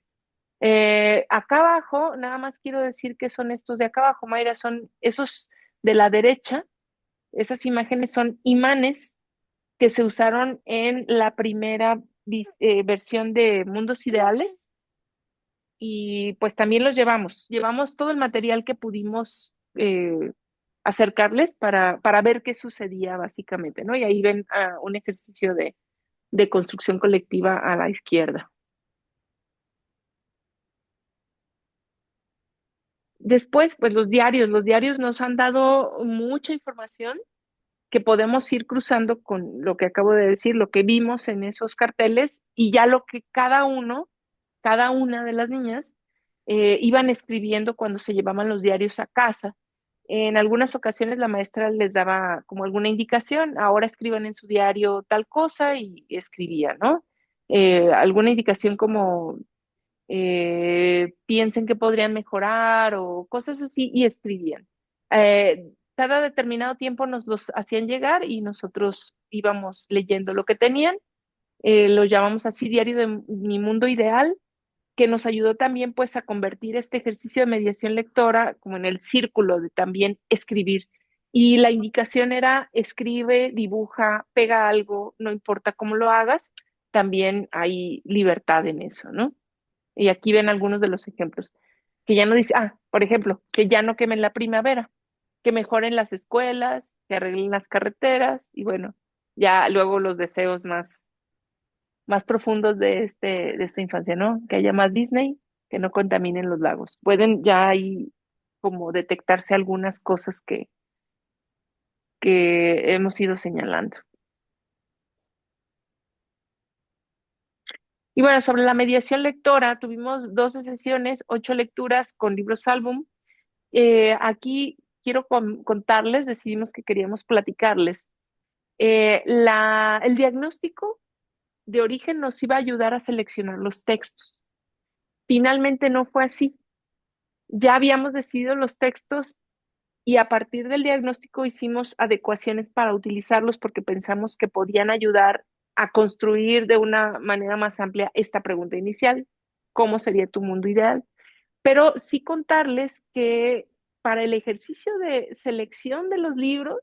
[SPEAKER 3] Acá abajo, nada más quiero decir que son estos de acá abajo, Mayra, son esos de la derecha. Esas imágenes son imanes que se usaron en la primera versión de Mundos Ideales y pues también los llevamos todo el material que pudimos acercarles para ver qué sucedía básicamente, ¿no? Y ahí ven un ejercicio de construcción colectiva a la izquierda. Después, pues los diarios nos han dado mucha información que podemos ir cruzando con lo que acabo de decir, lo que vimos en esos carteles y ya lo que cada una de las niñas iban escribiendo cuando se llevaban los diarios a casa. En algunas ocasiones la maestra les daba como alguna indicación, ahora escriban en su diario tal cosa y escribían, ¿no? Alguna indicación como piensen que podrían mejorar o cosas así y escribían. Cada determinado tiempo nos los hacían llegar y nosotros íbamos leyendo lo que tenían. Lo llamamos así Diario de mi mundo ideal, que nos ayudó también pues a convertir este ejercicio de mediación lectora como en el círculo de también escribir. Y la indicación era escribe, dibuja, pega algo, no importa cómo lo hagas, también hay libertad en eso, ¿no? Y aquí ven algunos de los ejemplos. Que ya no dice, por ejemplo, que ya no quemen la primavera, que mejoren las escuelas, que arreglen las carreteras y bueno, ya luego los deseos más profundos de esta infancia, ¿no? Que haya más Disney, que no contaminen los lagos. Pueden ya ahí como detectarse algunas cosas que hemos ido señalando. Y bueno, sobre la mediación lectora, tuvimos 12 sesiones, 8 lecturas con libros álbum. Aquí quiero contarles, decidimos que queríamos platicarles. El diagnóstico de origen nos iba a ayudar a seleccionar los textos. Finalmente no fue así. Ya habíamos decidido los textos y a partir del diagnóstico hicimos adecuaciones para utilizarlos porque pensamos que podían ayudar a construir de una manera más amplia esta pregunta inicial, ¿cómo sería tu mundo ideal? Pero sí contarles que para el ejercicio de selección de los libros,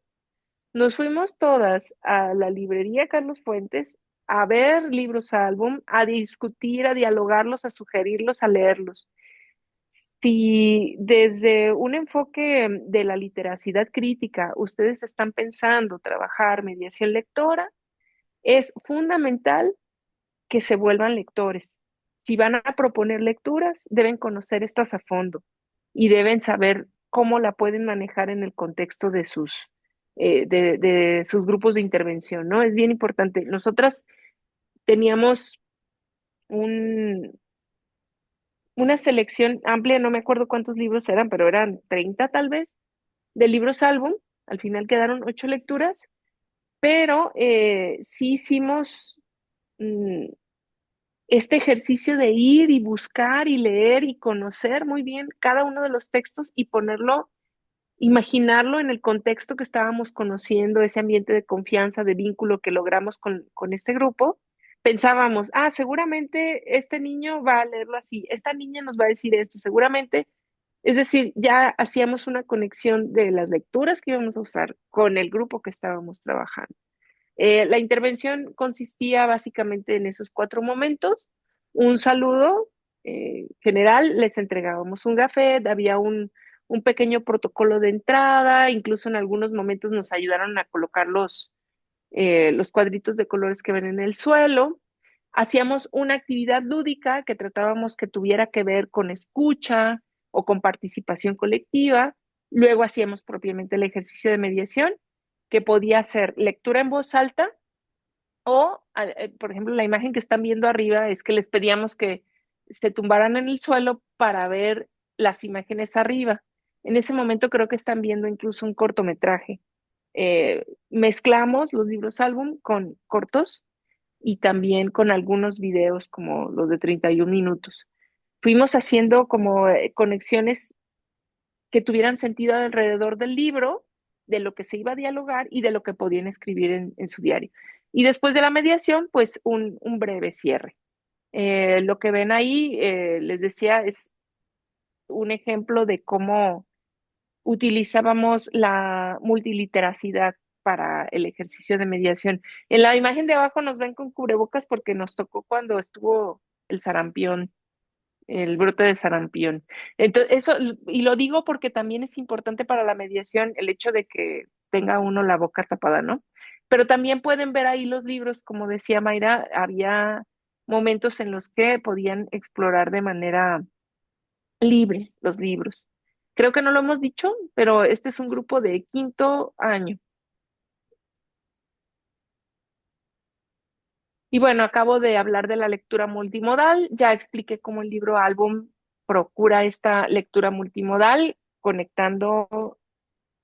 [SPEAKER 3] nos fuimos todas a la librería Carlos Fuentes a ver libros álbum, a discutir, a dialogarlos, a sugerirlos, a leerlos. Si desde un enfoque de la literacidad crítica ustedes están pensando trabajar mediación lectora, es fundamental que se vuelvan lectores. Si van a proponer lecturas, deben conocer estas a fondo y deben saber cómo la pueden manejar en el contexto de sus grupos de intervención, ¿no? Es bien importante. Nosotras teníamos un, una selección amplia, no me acuerdo cuántos libros eran, pero eran 30 tal vez, de libros álbum. Al final quedaron 8 lecturas, pero sí hicimos este ejercicio de ir y buscar y leer y conocer muy bien cada uno de los textos y ponerlo, imaginarlo en el contexto que estábamos conociendo, ese ambiente de confianza, de vínculo que logramos con este grupo. Pensábamos, seguramente este niño va a leerlo así, esta niña nos va a decir esto, seguramente. Es decir, ya hacíamos una conexión de las lecturas que íbamos a usar con el grupo que estábamos trabajando. La intervención consistía básicamente en esos 4 momentos. Un saludo general, les entregábamos un gafet, había un pequeño protocolo de entrada, incluso en algunos momentos nos ayudaron a colocar los cuadritos de colores que ven en el suelo. Hacíamos una actividad lúdica que tratábamos que tuviera que ver con escucha o con participación colectiva. Luego hacíamos propiamente el ejercicio de mediación, que podía ser lectura en voz alta o, por ejemplo, la imagen que están viendo arriba es que les pedíamos que se tumbaran en el suelo para ver las imágenes arriba. En ese momento creo que están viendo incluso un cortometraje. Mezclamos los libros álbum con cortos y también con algunos videos como los de 31 minutos. Fuimos haciendo como conexiones que tuvieran sentido alrededor del libro, de lo que se iba a dialogar y de lo que podían escribir en su diario. Y después de la mediación, pues un breve cierre. Lo que ven ahí, les decía, es un ejemplo de cómo utilizábamos la multiliteracidad para el ejercicio de mediación. En la imagen de abajo nos ven con cubrebocas porque nos tocó cuando estuvo el sarampión el brote de sarampión. Entonces, eso, y lo digo porque también es importante para la mediación el hecho de que tenga uno la boca tapada, ¿no? Pero también pueden ver ahí los libros, como decía Mayra, había momentos en los que podían explorar de manera libre los libros. Creo que no lo hemos dicho, pero este es un grupo de quinto año. Y bueno, acabo de hablar de la lectura multimodal, ya expliqué cómo el libro álbum procura esta lectura multimodal, conectando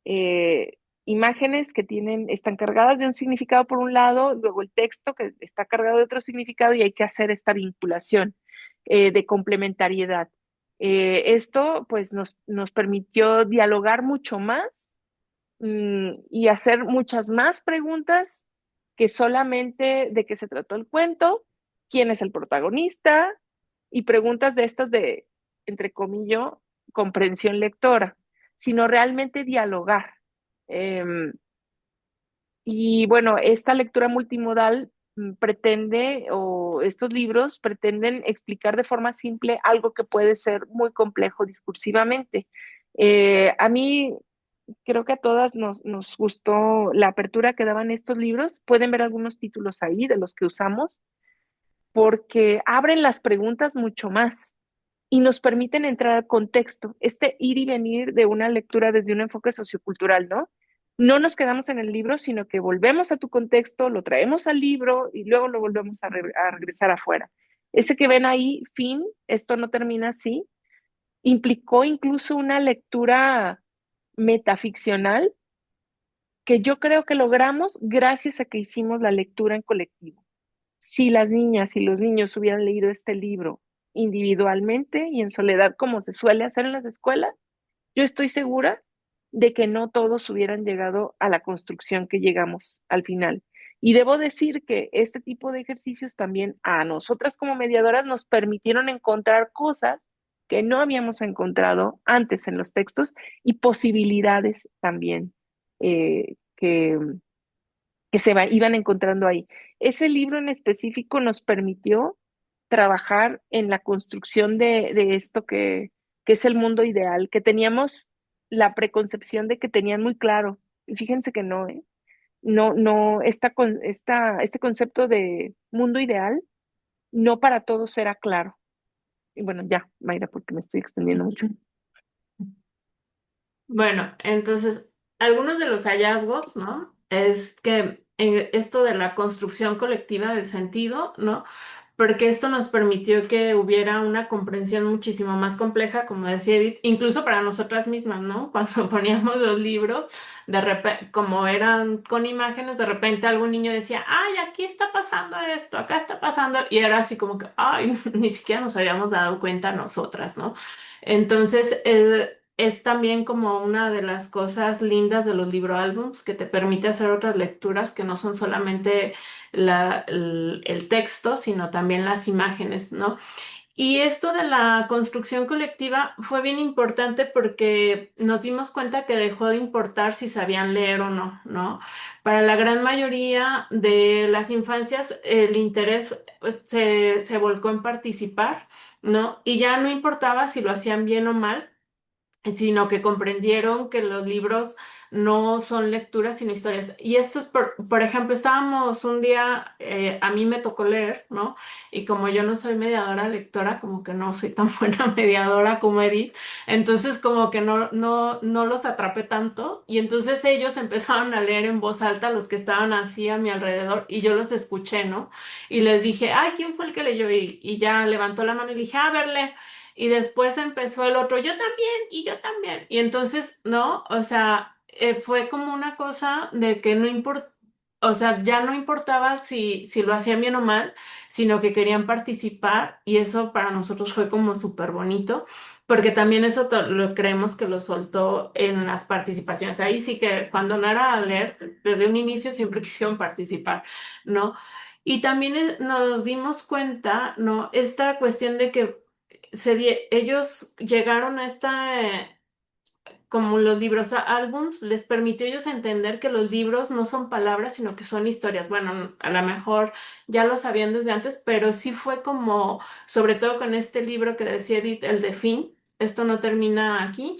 [SPEAKER 3] eh, imágenes que están cargadas de un significado por un lado, luego el texto que está cargado de otro significado y hay que hacer esta vinculación de complementariedad. Esto pues nos permitió dialogar mucho más y hacer muchas más preguntas que solamente de qué se trató el cuento, quién es el protagonista y preguntas de estas de, entre comillas, comprensión lectora, sino realmente dialogar. Em, y bueno, esta lectura multimodal pretende, o estos libros pretenden explicar de forma simple algo que puede ser muy complejo discursivamente. A mí creo que a todas nos gustó la apertura que daban estos libros. Pueden ver algunos títulos ahí de los que usamos, porque abren las preguntas mucho más y nos permiten entrar al contexto, este ir y venir de una lectura desde un enfoque sociocultural, ¿no? No nos quedamos en el libro, sino que volvemos a tu contexto, lo traemos al libro y luego lo volvemos a regresar afuera. Ese que ven ahí, fin, esto no termina así, implicó incluso una lectura metaficcional que yo creo que logramos gracias a que hicimos la lectura en colectivo. Si las niñas y los niños hubieran leído este libro individualmente y en soledad, como se suele hacer en las escuelas, yo estoy segura de que no todos hubieran llegado a la construcción que llegamos al final. Y debo decir que este tipo de ejercicios también a nosotras como mediadoras nos permitieron encontrar cosas que no habíamos encontrado antes en los textos y posibilidades también que iban encontrando ahí. Ese libro en específico nos permitió trabajar en la construcción de esto que es el mundo ideal, que teníamos la preconcepción de que tenían muy claro. Y fíjense que no, ¿eh? No, no, este concepto de mundo ideal no para todos era claro. Y bueno, ya, Mayra, porque me estoy extendiendo mucho.
[SPEAKER 2] Bueno, entonces, algunos de los hallazgos, ¿no? Es que esto de la construcción colectiva del sentido, ¿no? Porque esto nos permitió que hubiera una comprensión muchísimo más compleja, como decía Edith, incluso para nosotras mismas, ¿no? Cuando poníamos los libros, de repente, como eran con imágenes, de repente algún niño decía, ay, aquí está pasando esto, acá está pasando, y era así como que, ay, ni siquiera nos habíamos dado cuenta nosotras, ¿no? Entonces, es también como una de las cosas lindas de los libroálbums que te permite hacer otras lecturas que no son solamente el texto, sino también las imágenes, ¿no? Y esto de la construcción colectiva fue bien importante porque nos dimos cuenta que dejó de importar si sabían leer o no, ¿no? Para la gran mayoría de las infancias, el interés pues, se volcó en participar, ¿no? Y ya no importaba si lo hacían bien o mal, sino que comprendieron que los libros no son lecturas, sino historias. Y esto es, por ejemplo, estábamos un día, a mí me tocó leer, ¿no? Y como yo no soy mediadora lectora, como que no soy tan buena mediadora como Edith, entonces como que no los atrapé tanto. Y entonces ellos empezaron a leer en voz alta, los que estaban así a mi alrededor, y yo los escuché, ¿no? Y les dije, ay, ¿quién fue el que leyó? Y ya levantó la mano y le dije, a verle. Y después empezó el otro, yo también, y yo también. Y entonces, ¿no? O sea, fue como una cosa de que no importa, o sea, ya no importaba si lo hacían bien o mal, sino que querían participar y eso para nosotros fue como súper bonito, porque también eso lo creemos que lo soltó en las participaciones. Ahí sí que cuando no era a leer, desde un inicio siempre quisieron participar, ¿no? Y también nos dimos cuenta, ¿no? Esta cuestión de que ellos llegaron a esta como los libros álbums, les permitió a ellos entender que los libros no son palabras, sino que son historias. Bueno, a lo mejor ya lo sabían desde antes, pero sí fue como, sobre todo con este libro que decía Edith, el de Fin, esto no termina aquí,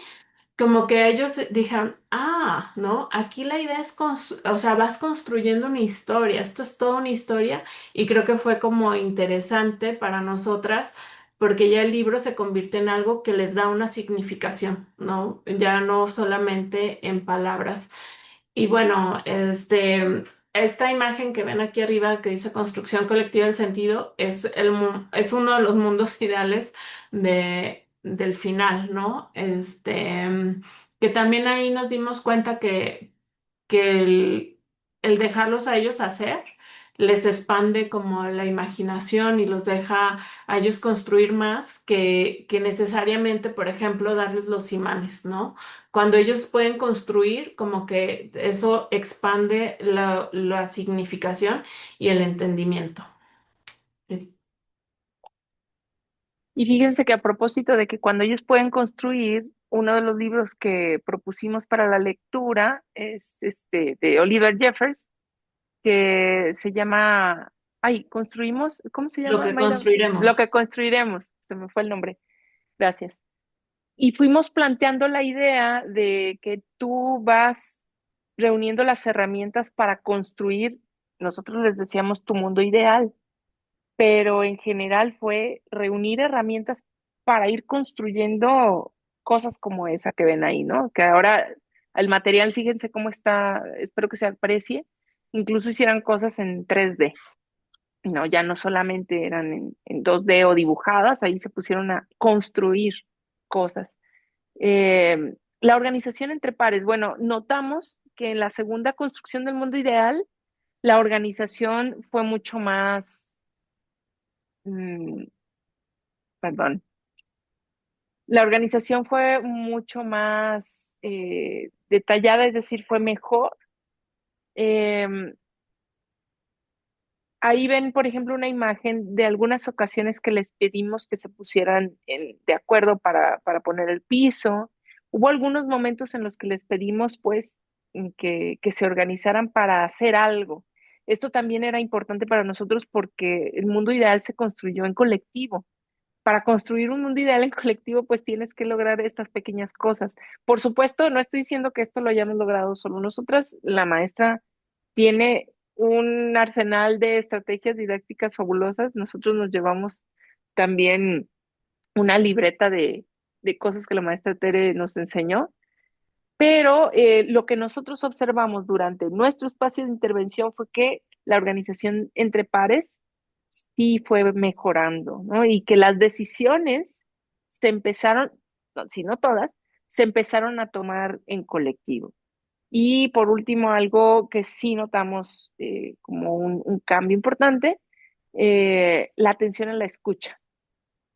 [SPEAKER 2] como que ellos dijeron, ah, ¿no? Aquí la idea es, o sea, vas construyendo una historia, esto es toda una historia y creo que fue como interesante para nosotras porque ya el libro se convierte en algo que les da una significación, ¿no? Ya no solamente en palabras. Y bueno, esta imagen que ven aquí arriba que dice construcción colectiva del sentido es, es uno de los mundos ideales del final, ¿no? Que también ahí nos dimos cuenta que el dejarlos a ellos hacer les expande como la imaginación y los deja a ellos construir más que necesariamente, por ejemplo, darles los imanes, ¿no? Cuando ellos pueden construir, como que eso expande la significación y el entendimiento.
[SPEAKER 3] Y fíjense que a propósito de que cuando ellos pueden construir, uno de los libros que propusimos para la lectura es este de Oliver Jeffers, que se llama, ay, construimos, ¿cómo se
[SPEAKER 2] Lo
[SPEAKER 3] llama,
[SPEAKER 2] que
[SPEAKER 3] Mayra? Lo
[SPEAKER 2] construiremos.
[SPEAKER 3] que construiremos, se me fue el nombre, gracias. Y fuimos planteando la idea de que tú vas reuniendo las herramientas para construir, nosotros les decíamos tu mundo ideal, pero en general fue reunir herramientas para ir construyendo cosas como esa que ven ahí, ¿no? Que ahora el material, fíjense cómo está, espero que se aprecie, incluso hicieran cosas en 3D, ¿no? Ya no solamente eran en 2D o dibujadas, ahí se pusieron a construir cosas. La organización entre pares, bueno, notamos que en la segunda construcción del mundo ideal, la organización fue mucho más, mm, perdón, la organización fue mucho más detallada, es decir, fue mejor. Em, Ahí ven, por ejemplo, una imagen de algunas ocasiones que les pedimos que se pusieran de acuerdo para poner el piso. Hubo algunos momentos en los que les pedimos, pues, que se organizaran para hacer algo. Esto también era importante para nosotros porque el mundo ideal se construyó en colectivo. Para construir un mundo ideal en colectivo, pues tienes que lograr estas pequeñas cosas. Por supuesto, no estoy diciendo que esto lo hayamos logrado solo nosotras. La maestra tiene un arsenal de estrategias didácticas fabulosas. Nosotros nos llevamos también una libreta de cosas que la maestra Tere nos enseñó, pero lo que nosotros observamos durante nuestro espacio de intervención fue que la organización entre pares sí fue mejorando, ¿no? Y que las decisiones se empezaron, no, si no todas, se empezaron a tomar en colectivo. Y por último, algo que sí notamos como un cambio importante, la atención a la escucha.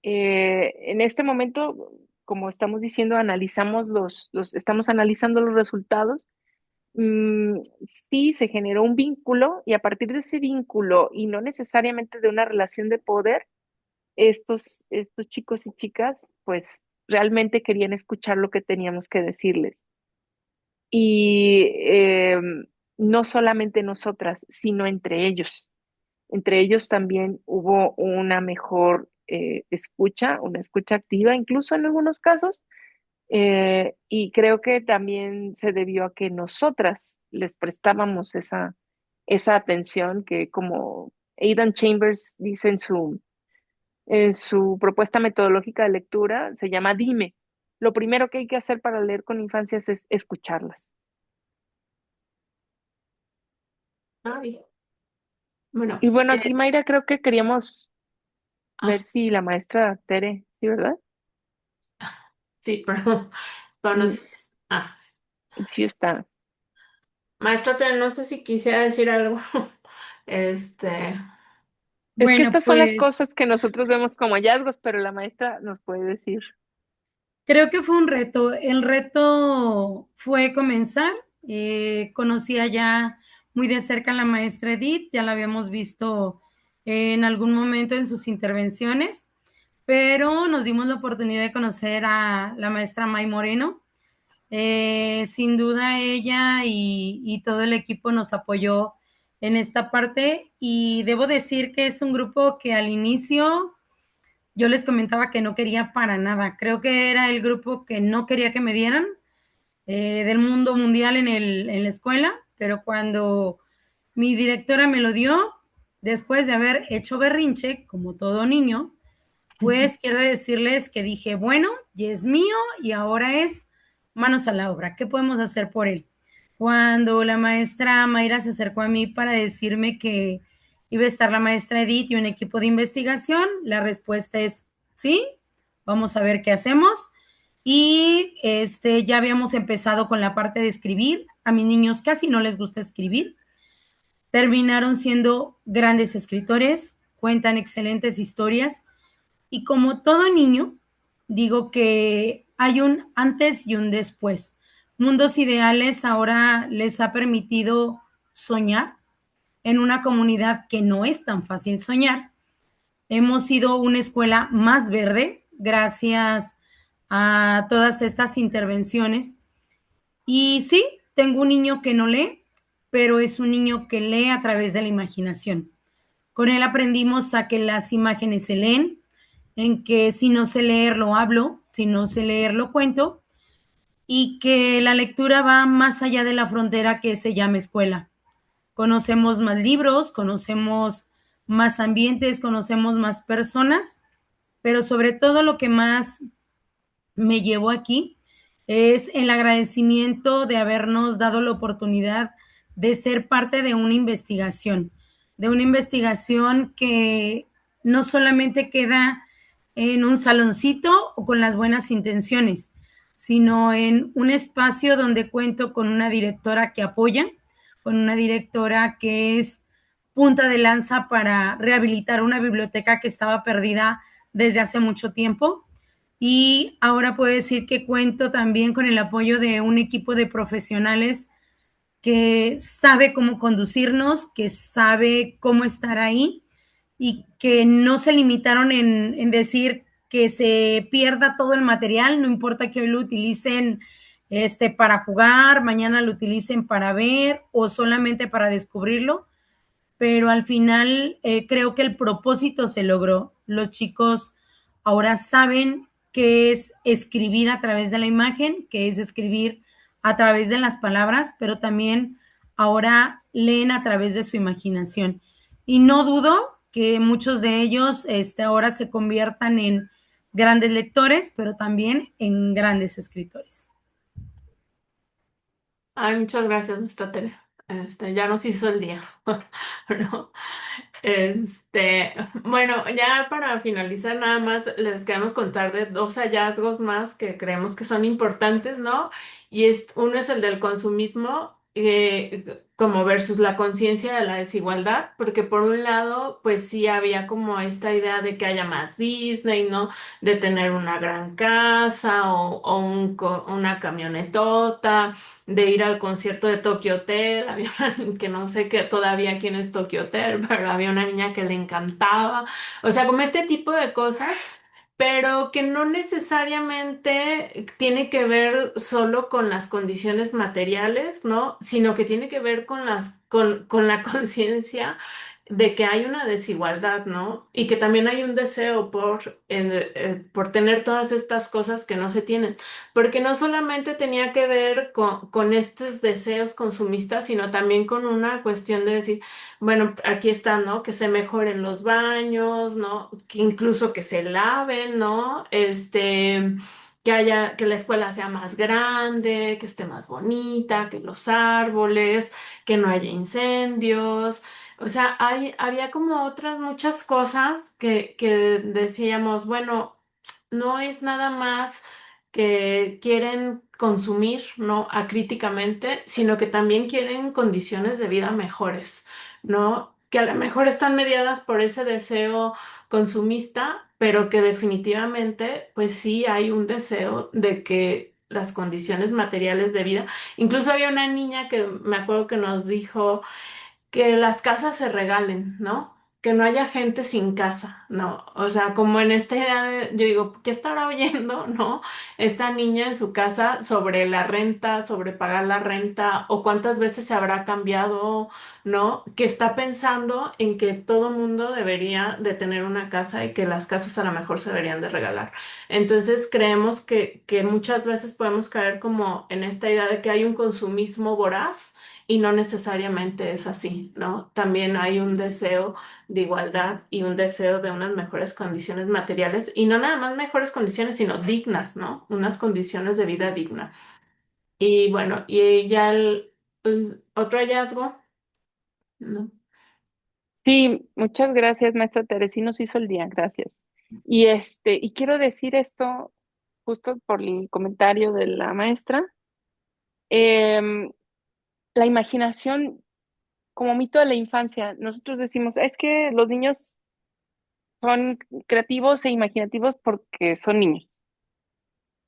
[SPEAKER 3] En este momento, como estamos diciendo, analizamos estamos analizando los resultados. Mm, sí, se generó un vínculo y a partir de ese vínculo y no necesariamente de una relación de poder, estos chicos y chicas, pues realmente querían escuchar lo que teníamos que decirles. Y no solamente nosotras, sino entre ellos. Entre ellos también hubo una mejor escucha, una escucha activa, incluso en algunos casos, y creo que también se debió a que nosotras les prestábamos esa atención que como Aidan Chambers dice en su propuesta metodológica de lectura, se llama Dime. Lo primero que hay que hacer para leer con infancias es escucharlas.
[SPEAKER 2] Ay, bueno,
[SPEAKER 3] Y bueno, aquí Mayra creo que queríamos ver
[SPEAKER 2] ah,
[SPEAKER 3] si la maestra Tere, ¿sí, verdad?
[SPEAKER 2] sí, perdón, pero no
[SPEAKER 3] Mm,
[SPEAKER 2] sé ah,
[SPEAKER 3] sí está.
[SPEAKER 2] maestra, no sé si quisiera decir algo. Este,
[SPEAKER 3] Es que
[SPEAKER 4] Bueno,
[SPEAKER 3] estas son las
[SPEAKER 4] pues
[SPEAKER 3] cosas que nosotros vemos como hallazgos, pero la maestra nos puede decir.
[SPEAKER 4] creo que fue un reto. El reto fue comenzar. Conocía ya muy de cerca a la maestra Edith, ya la habíamos visto en algún momento en sus intervenciones, pero nos dimos la oportunidad de conocer a la maestra May Moreno Sin duda ella y todo el equipo nos apoyó en esta parte y debo decir que es un grupo que al inicio yo les comentaba que no quería para nada. Creo que era el grupo que no quería que me dieran del mundo mundial en la escuela, pero cuando mi directora me lo dio, después de haber hecho berrinche, como todo niño, pues quiero decirles que dije, bueno, y es mío y ahora es manos a la obra. ¿Qué podemos hacer por él? Cuando la maestra Mayra se acercó a mí para decirme que iba a estar la maestra Edith y un equipo de investigación, la respuesta es sí, vamos a ver qué hacemos. Y ya habíamos empezado con la parte de escribir. A mis niños casi no les gusta escribir. Terminaron siendo grandes escritores, cuentan excelentes historias y como todo niño, digo que hay un antes y un después. Mundos Ideales ahora les ha permitido soñar en una comunidad que no es tan fácil soñar. Hemos sido una escuela más verde gracias a todas estas intervenciones. Y sí, tengo un niño que no lee, pero es un niño que lee a través de la imaginación. Con él aprendimos a que las imágenes se leen, en que si no sé leer lo hablo, si no sé leer lo cuento, y que la lectura va más allá de la frontera que se llama escuela. Conocemos más libros, conocemos más ambientes, conocemos más personas, pero sobre todo lo que más me llevó aquí es el agradecimiento de habernos dado la oportunidad de ser parte de una investigación que no solamente queda en un saloncito o con las buenas intenciones, sino en un espacio donde cuento con una directora que apoya, con una directora que es punta de lanza para rehabilitar una biblioteca que estaba perdida desde hace mucho tiempo. Y ahora puedo decir que cuento también con el apoyo de un equipo de profesionales que sabe cómo conducirnos, que sabe cómo estar ahí y que no se limitaron en decir que se pierda todo el material, no importa que hoy lo utilicen para jugar, mañana lo utilicen para ver o solamente para descubrirlo, pero al final creo que el propósito se logró. Los chicos ahora saben qué es escribir a través de la imagen, qué es escribir a través de las palabras, pero también ahora leen a través de su imaginación. Y no dudo que muchos de ellos ahora se conviertan en grandes lectores, pero también en grandes escritores.
[SPEAKER 2] Ay, muchas gracias, nuestra Tere. Ya nos hizo el día, ¿no? Bueno, ya para finalizar, nada más les queremos contar de dos hallazgos más que creemos que son importantes, ¿no? Uno es el del consumismo, como versus la conciencia de la desigualdad, porque por un lado, pues sí había como esta idea de que haya más Disney, ¿no? De tener una gran casa o una camionetota, de ir al concierto de Tokyo Hotel. Había una, que no sé qué todavía quién es Tokyo Hotel, pero había una niña que le encantaba. O sea, como este tipo de cosas, pero que no necesariamente tiene que ver solo con las condiciones materiales, ¿no? Sino que tiene que ver con la conciencia de que hay una desigualdad, ¿no? Y que también hay un deseo por tener todas estas cosas que no se tienen, porque no solamente tenía que ver con estos deseos consumistas, sino también con una cuestión de decir, bueno, aquí está, ¿no? Que se mejoren los baños, ¿no? Que incluso que se laven, ¿no? Que la escuela sea más grande, que esté más bonita, que los árboles, que no haya incendios. O sea, había como otras muchas cosas que decíamos, bueno, no es nada más que quieren consumir, ¿no? Acríticamente, sino que también quieren condiciones de vida mejores, ¿no? Que a lo mejor están mediadas por ese deseo consumista, pero que definitivamente, pues sí hay un deseo de que las condiciones materiales de vida, incluso había una niña que me acuerdo que nos dijo que las casas se regalen, ¿no? que no haya gente sin casa, ¿no? O sea, como en esta idea yo digo, ¿qué estará oyendo, no? Esta niña en su casa sobre la renta, sobre pagar la renta, o cuántas veces se habrá cambiado, ¿no? Que está pensando en que todo mundo debería de tener una casa y que las casas a lo mejor se deberían de regalar. Entonces creemos que muchas veces podemos caer como en esta idea de que hay un consumismo voraz y no necesariamente es así, ¿no? También hay un deseo de igualdad y un deseo de unas mejores condiciones materiales y no nada más mejores condiciones, sino dignas, ¿no? Unas condiciones de vida digna. Y bueno, y ya el otro hallazgo, ¿no?
[SPEAKER 3] Sí, muchas gracias, maestra Teresa, sí nos hizo el día, gracias. Y quiero decir esto justo por el comentario de la maestra. Em, la imaginación como mito de la infancia, nosotros decimos, es que los niños son creativos e imaginativos porque son niños,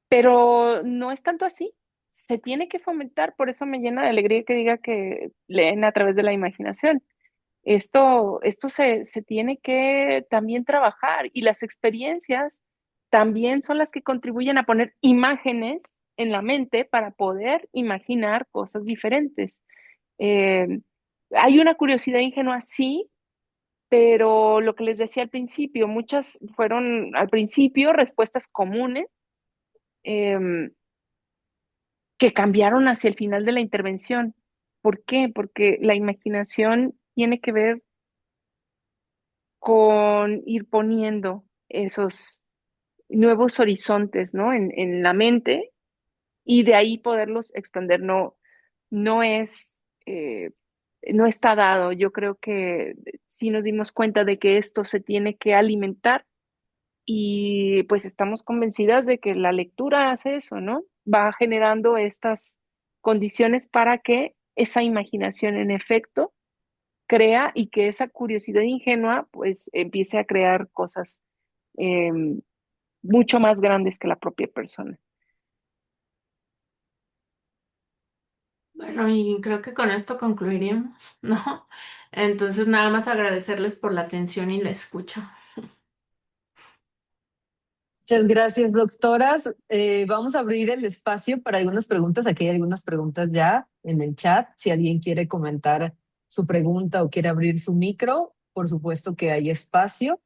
[SPEAKER 3] pero no es tanto así. Se tiene que fomentar, por eso me llena de alegría que diga que leen a través de la imaginación. Esto se tiene que también trabajar y las experiencias también son las que contribuyen a poner imágenes en la mente para poder imaginar cosas diferentes. Eh, Hay una curiosidad ingenua, sí, pero lo que les decía al principio, muchas fueron al principio respuestas comunes eh, que cambiaron hacia el final de la intervención. ¿Por qué? Porque la imaginación tiene que ver con ir poniendo esos nuevos horizontes, ¿no? En la mente y de ahí poderlos extender. No, no es, eh, no está dado. Yo creo que sí nos dimos cuenta de que esto se tiene que alimentar y pues estamos convencidas de que la lectura hace eso, ¿no? Va generando estas condiciones para que esa imaginación en efecto crea y que esa curiosidad ingenua pues empiece a crear cosas eh, mucho más grandes que la propia persona.
[SPEAKER 2] Bueno, y creo que con esto concluiríamos, ¿no? Entonces, nada más agradecerles por la atención y la escucha.
[SPEAKER 1] Muchas gracias, doctoras. Vamos a abrir el espacio para algunas preguntas. Aquí hay algunas preguntas ya en el chat. Si alguien quiere comentar su pregunta o quiere abrir su micro, por supuesto que hay espacio.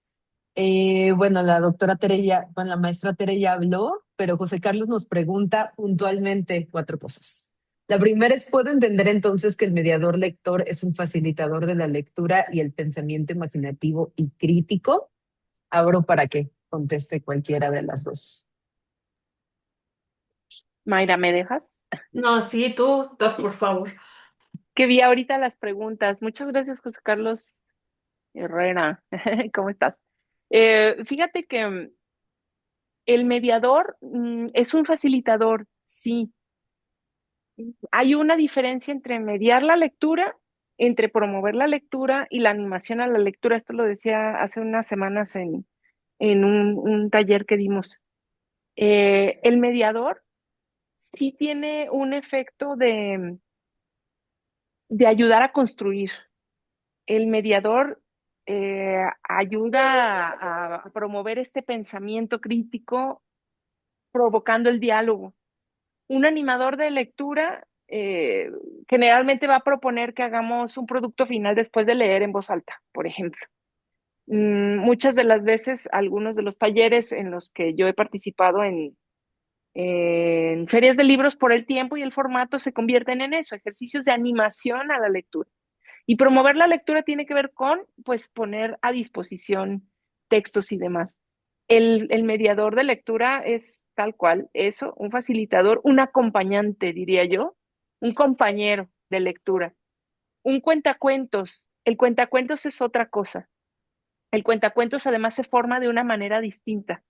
[SPEAKER 1] Bueno, la doctora Tere ya, bueno, la maestra Tere ya habló, pero José Carlos nos pregunta puntualmente cuatro cosas. La primera es, ¿puedo entender entonces que el mediador lector es un facilitador de la lectura y el pensamiento imaginativo y crítico? Abro para que conteste cualquiera de las dos.
[SPEAKER 3] Mayra, ¿me dejas?
[SPEAKER 2] No, sí, tú, por favor.
[SPEAKER 3] Que vi ahorita las preguntas. Muchas gracias, José Carlos Herrera. ¿Cómo estás? Fíjate que el mediador es un facilitador, sí. Hay una diferencia entre mediar la lectura, entre promover la lectura y la animación a la lectura. Esto lo decía hace unas semanas en un taller que dimos. El mediador sí tiene un efecto de ayudar a construir. El mediador ayuda a promover este pensamiento crítico, provocando el diálogo. Un animador de lectura generalmente va a proponer que hagamos un producto final después de leer en voz alta, por ejemplo. Muchas de las veces, algunos de los talleres en los que yo he participado en ferias de libros por el tiempo y el formato se convierten en eso, ejercicios de animación a la lectura. Y promover la lectura tiene que ver con, pues, poner a disposición textos y demás. El mediador de lectura es tal cual, eso, un facilitador, un acompañante, diría yo, un compañero de lectura, un cuentacuentos. El cuentacuentos es otra cosa. El cuentacuentos además se forma de una manera distinta.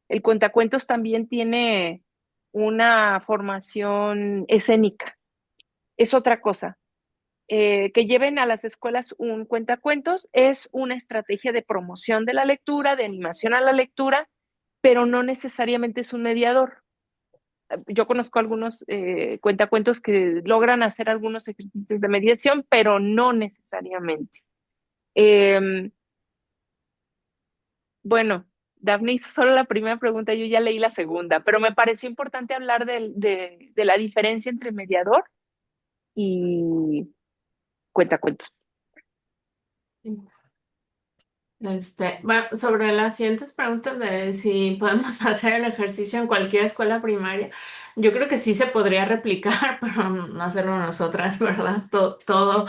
[SPEAKER 3] El cuentacuentos también tiene una formación escénica, es otra cosa. Que lleven a las escuelas un cuentacuentos es una estrategia de promoción de la lectura, de animación a la lectura, pero no necesariamente es un mediador. Yo conozco algunos cuentacuentos que logran hacer algunos ejercicios de mediación, pero no necesariamente. Eh, Bueno, Dafne hizo solo la primera pregunta, yo ya leí la segunda, pero me pareció importante hablar de la diferencia entre mediador y cuentacuentos.
[SPEAKER 2] Bueno, sobre las siguientes preguntas de si podemos hacer el ejercicio en cualquier escuela primaria, yo creo que sí se podría replicar, pero no hacerlo nosotras, ¿verdad? Todo.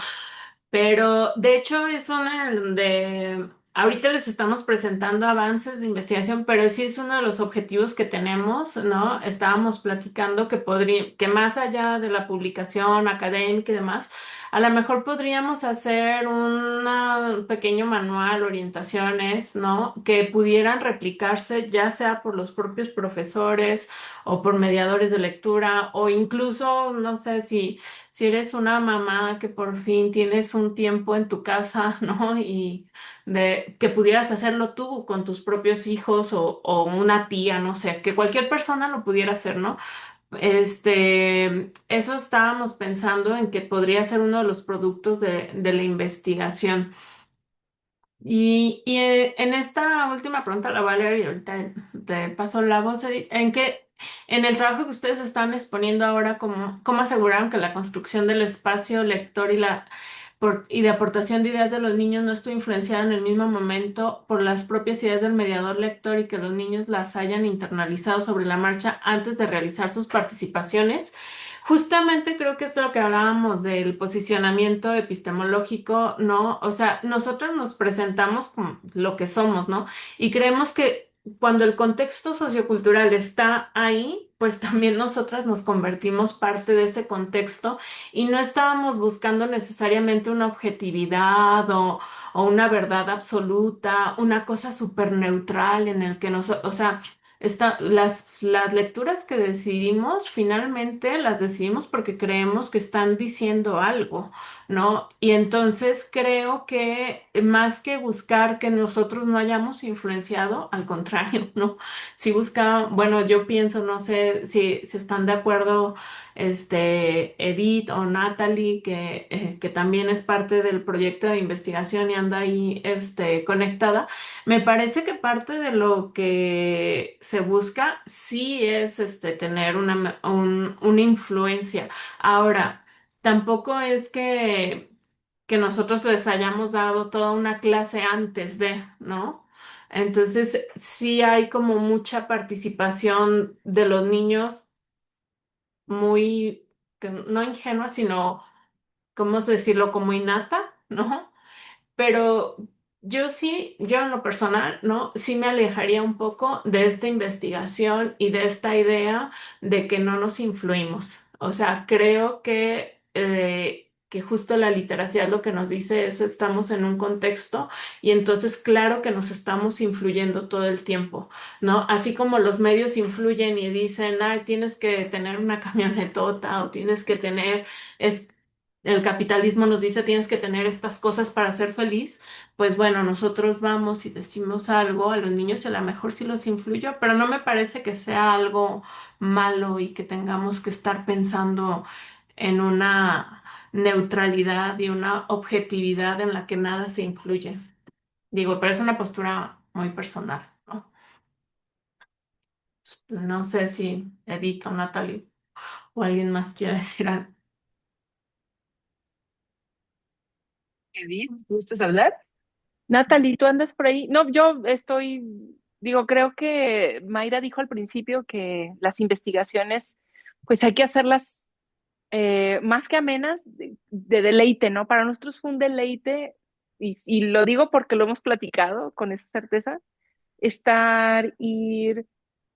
[SPEAKER 2] Pero de hecho es una de, ahorita les estamos presentando avances de investigación, pero sí es uno de los objetivos que tenemos, ¿no? Estábamos platicando que que más allá de la publicación académica y demás, a lo mejor podríamos hacer un pequeño manual, orientaciones, ¿no? Que pudieran replicarse ya sea por los propios profesores o por mediadores de lectura o incluso, no sé si eres una mamá que por fin tienes un tiempo en tu casa, ¿no? Y de que pudieras hacerlo tú con tus propios hijos o una tía, no sé, que cualquier persona lo pudiera hacer, ¿no? Eso estábamos pensando en que podría ser uno de los productos de la investigación. En esta última pregunta la voy a leer y ahorita te paso la voz. En el trabajo que ustedes están exponiendo ahora, cómo aseguraron que la construcción del espacio lector y de aportación de ideas de los niños no estuvo influenciada en el mismo momento por las propias ideas del mediador lector y que los niños las hayan internalizado sobre la marcha antes de realizar sus participaciones? Justamente creo que es lo que hablábamos del posicionamiento epistemológico, ¿no? O sea, nosotros nos presentamos como lo que somos, ¿no? Y creemos que cuando el contexto sociocultural está ahí, pues también nosotras nos convertimos parte de ese contexto y no estábamos buscando necesariamente una objetividad o una verdad absoluta, una cosa súper neutral en el que o sea, las lecturas que decidimos, finalmente las decidimos porque creemos que están diciendo algo, ¿no? Y entonces creo que más que buscar que nosotros no hayamos influenciado, al contrario, ¿no? Si busca, bueno, yo pienso, no sé si están de acuerdo, Edith o Natalie, que también es parte del proyecto de investigación y anda ahí, conectada. Me parece que parte de lo que se busca sí es tener una influencia. Ahora, tampoco es que nosotros les hayamos dado toda una clase antes de, ¿no? Entonces, sí hay como mucha participación de los niños muy, no ingenua, sino, ¿cómo decirlo? Como innata, ¿no? Pero yo en lo personal, ¿no? Sí me alejaría un poco de esta investigación y de esta idea de que no nos influimos. O sea, creo que justo la literacia lo que nos dice es estamos en un contexto y entonces claro que nos estamos influyendo todo el tiempo, ¿no? Así como los medios influyen y dicen, ay, tienes que tener una camionetota o tienes que tener... el capitalismo nos dice tienes que tener estas cosas para ser feliz, pues bueno, nosotros vamos y decimos algo a los niños y a lo mejor sí los influyó, pero no me parece que sea algo malo y que tengamos que estar pensando en una neutralidad y una objetividad en la que nada se incluye. Digo, pero es una postura muy personal, ¿no? No sé si Edith o Natalie o alguien más quiere decir algo.
[SPEAKER 1] Edith, ¿gustas hablar?
[SPEAKER 3] Natalie, ¿tú andas por ahí? No, yo estoy, digo, creo que Mayra dijo al principio que las investigaciones, pues hay que hacerlas más que amenas, de deleite, ¿no? Para nosotros fue un deleite, y lo digo porque lo hemos platicado con esa certeza, estar, ir,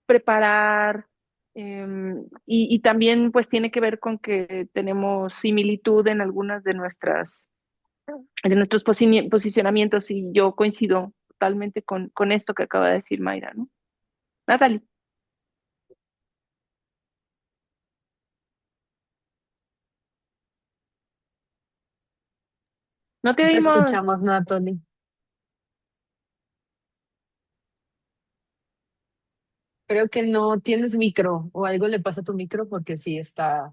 [SPEAKER 3] preparar, y también pues tiene que ver con que tenemos similitud en algunas de nuestros posicionamientos y yo coincido totalmente con esto que acaba de decir Mayra, ¿no? Natalie, no te
[SPEAKER 1] No te
[SPEAKER 3] oímos.
[SPEAKER 1] escuchamos, Natalie. Creo que no tienes micro o algo le pasa a tu micro porque sí está,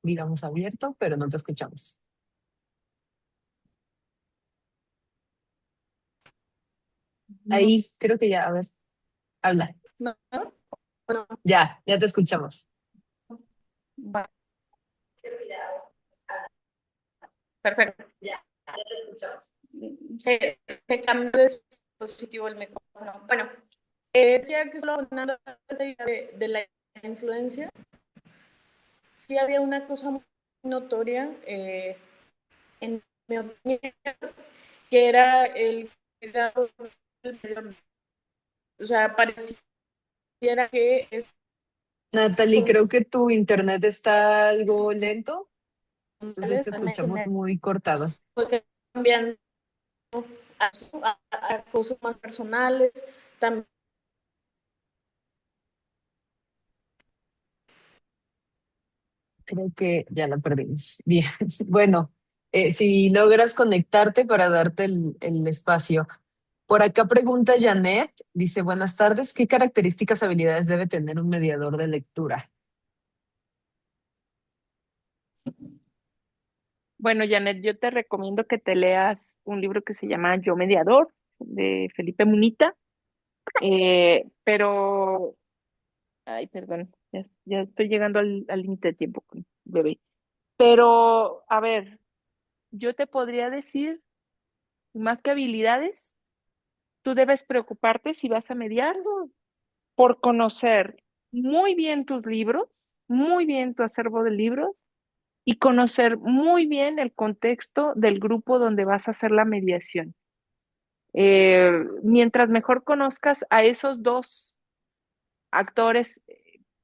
[SPEAKER 1] digamos, abierto, pero no te escuchamos.
[SPEAKER 3] No,
[SPEAKER 1] Ahí creo que ya, a ver, habla.
[SPEAKER 3] no, bueno,
[SPEAKER 1] Ya te escuchamos.
[SPEAKER 3] va, perfecto. Se cambió de dispositivo el micrófono. Bueno, decía que solo abonando a esa idea de la influencia, sí había una cosa muy notoria, en mi opinión, que era el cuidado del medio ambiente. O sea, pareciera que es
[SPEAKER 1] Natalie, creo que tu internet está algo lento, entonces te escuchamos
[SPEAKER 3] constantemente
[SPEAKER 1] muy cortado.
[SPEAKER 3] fue cambiando a cosas más personales, también.
[SPEAKER 1] Creo que ya la perdimos. Bien, bueno, si logras conectarte para darte el espacio. Por acá pregunta Janet, dice, buenas tardes, ¿qué características, habilidades debe tener un mediador de lectura?
[SPEAKER 3] Bueno, Janet, yo te recomiendo que te leas un libro que se llama Yo Mediador, de Felipe Munita, pero, ay, perdón, ya estoy llegando al límite de tiempo con bebé. Pero, a ver, yo te podría decir, más que habilidades, tú debes preocuparte si vas a mediarlo por conocer muy bien tus libros, muy bien tu acervo de libros y conocer muy bien el contexto del grupo donde vas a hacer la mediación. Mientras mejor conozcas a esos dos actores,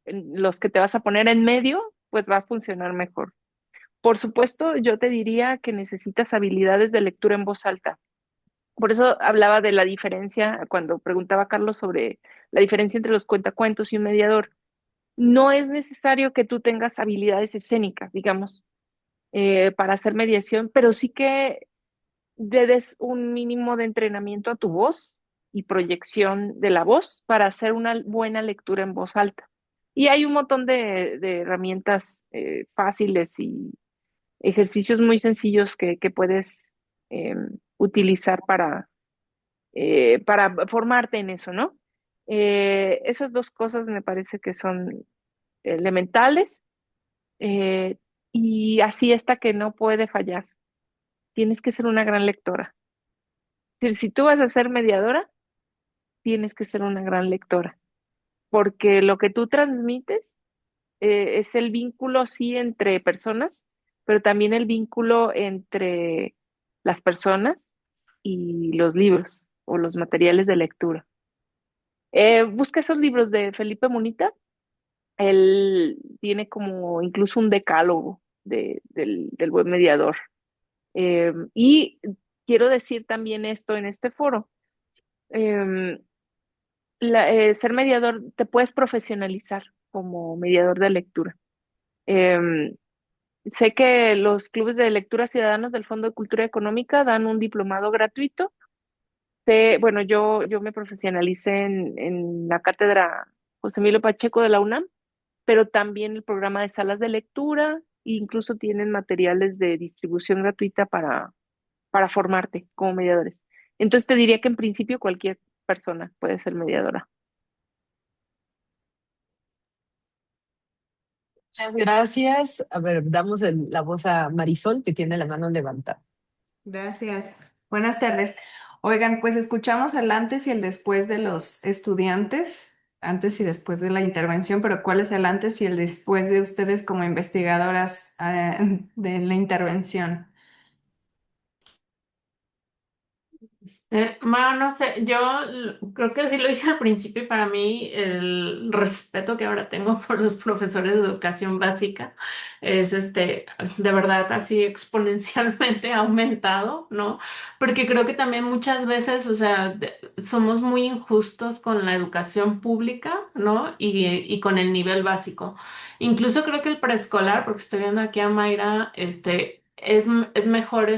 [SPEAKER 3] en los que te vas a poner en medio, pues va a funcionar mejor. Por supuesto, yo te diría que necesitas habilidades de lectura en voz alta. Por eso hablaba de la diferencia cuando preguntaba a Carlos sobre la diferencia entre los cuentacuentos y un mediador. No es necesario que tú tengas habilidades escénicas, digamos, para hacer mediación, pero sí que le des un mínimo de entrenamiento a tu voz y proyección de la voz para hacer una buena lectura en voz alta. Y hay un montón de herramientas fáciles y ejercicios muy sencillos que puedes eh, utilizar para formarte en eso, ¿no? Esas dos cosas me parece que son elementales, eh, y así esta que no puede fallar. Tienes que ser una gran lectora. Si tú vas a ser mediadora, tienes que ser una gran lectora, porque lo que tú transmites es el vínculo, sí, entre personas, pero también el vínculo entre las personas y los libros o los materiales de lectura. Busca esos libros de Felipe Munita. Él tiene como incluso un decálogo del buen mediador. Y quiero decir también esto en este foro. em, Ser mediador, te puedes profesionalizar como mediador de lectura. Em, Sé que los clubes de lectura ciudadanos del Fondo de Cultura Económica dan un diplomado gratuito. Bueno, yo me profesionalicé en la cátedra José Emilio Pacheco de la UNAM, pero también el programa de salas de lectura, e incluso tienen materiales de distribución gratuita para formarte como mediadores. Entonces te diría que en principio cualquier persona puede ser mediadora.
[SPEAKER 1] Muchas gracias. A ver, damos la voz a Marisol, que tiene la mano levantada.
[SPEAKER 5] Gracias. Buenas tardes. Oigan, pues escuchamos el antes y el después de los estudiantes, antes y después de la intervención, pero ¿cuál es el antes y el después de ustedes como investigadoras de la intervención?
[SPEAKER 2] Bueno, no sé, creo que sí lo dije al principio y para mí el respeto que ahora tengo por los profesores de educación básica es de verdad así exponencialmente aumentado, ¿no? Porque creo que también muchas veces, o sea, somos muy injustos con la educación pública, ¿no? Y con el nivel básico. Incluso creo que el preescolar, porque estoy viendo aquí a Mayra, es mejor,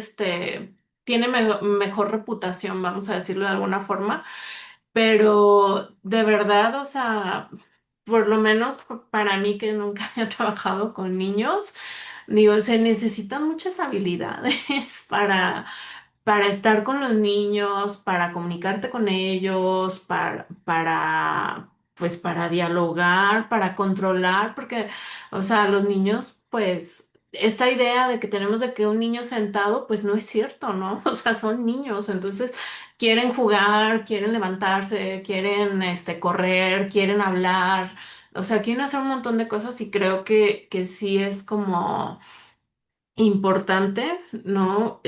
[SPEAKER 2] tiene mejor reputación, vamos a decirlo de alguna forma, pero de verdad, o sea, por lo menos para mí que nunca había trabajado con niños, digo, se necesitan muchas habilidades para estar con los niños, para comunicarte con ellos, pues para dialogar, para controlar, porque, o sea, los niños, pues, esta idea de que tenemos de que un niño sentado, pues no es cierto, ¿no? O sea, son niños, entonces quieren jugar, quieren levantarse, quieren, correr, quieren hablar, o sea, quieren hacer un montón de cosas y creo que sí es como importante, ¿no?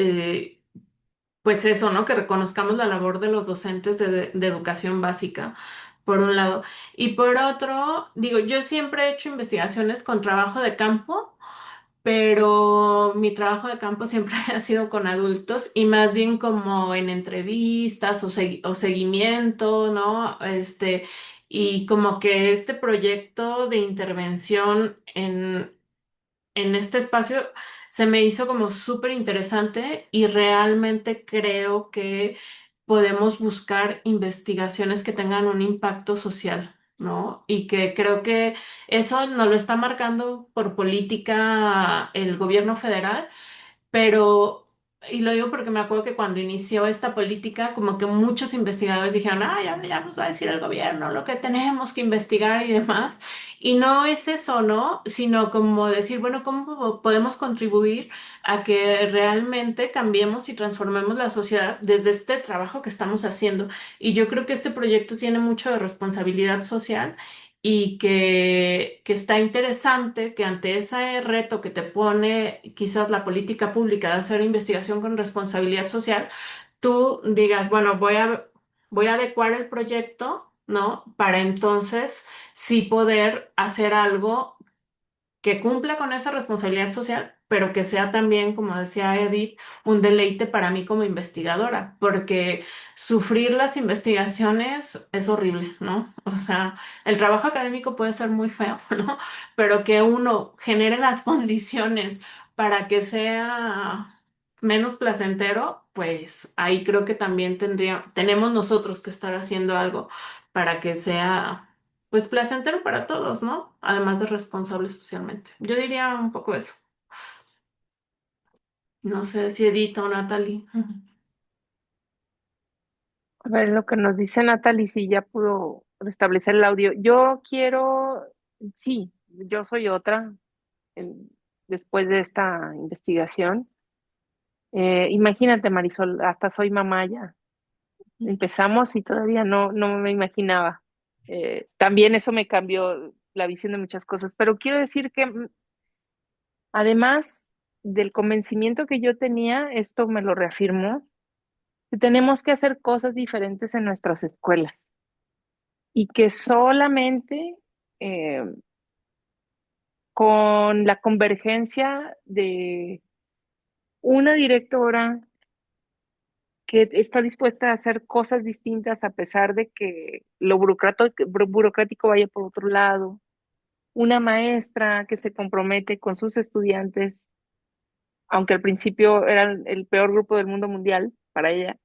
[SPEAKER 2] Pues eso, ¿no? Que reconozcamos la labor de los docentes de educación básica, por un lado. Y por otro, digo, yo siempre he hecho investigaciones con trabajo de campo, pero mi trabajo de campo siempre ha sido con adultos y más bien como en entrevistas o seguimiento, ¿no? Y como que este proyecto de intervención en este espacio se me hizo como súper interesante y realmente creo que podemos buscar investigaciones que tengan un impacto social, ¿no? Y que creo que eso nos lo está marcando por política el gobierno federal, pero, y lo digo porque me acuerdo que cuando inició esta política, como que muchos investigadores dijeron, ah, ya nos va a decir el gobierno lo que tenemos que investigar y demás. Y no es eso, ¿no? Sino como decir, bueno, ¿cómo podemos contribuir a que realmente cambiemos y transformemos la sociedad desde este trabajo que estamos haciendo? Y yo creo que este proyecto tiene mucho de responsabilidad social y que está interesante que ante ese reto que te pone quizás la política pública de hacer investigación con responsabilidad social, tú digas, bueno, voy a adecuar el proyecto, ¿no? Para entonces sí poder hacer algo que cumpla con esa responsabilidad social, pero que sea también, como decía Edith, un deleite para mí como investigadora, porque sufrir las investigaciones es horrible, ¿no? O sea, el trabajo académico puede ser muy feo, ¿no? Pero que uno genere las condiciones para que sea menos placentero, pues ahí creo que también tenemos nosotros que estar haciendo algo para que sea pues placentero para todos, ¿no? Además de responsable socialmente. Yo diría un poco eso. No sé si Edith o Natalie.
[SPEAKER 3] A ver lo que nos dice Natalie, si ya pudo restablecer el audio. Yo quiero, sí, yo soy otra en- después de esta investigación. Imagínate, Marisol, hasta soy mamá ya. Empezamos y todavía no me imaginaba. También eso me cambió la visión de muchas cosas, pero quiero decir que además del convencimiento que yo tenía, esto me lo reafirmó, que tenemos que hacer cosas diferentes en nuestras escuelas y que solamente eh, con la convergencia de una directora que está dispuesta a hacer cosas distintas a pesar de que lo burocrático vaya por otro lado, una maestra que se compromete con sus estudiantes, aunque al principio eran el peor grupo del mundo mundial para ella,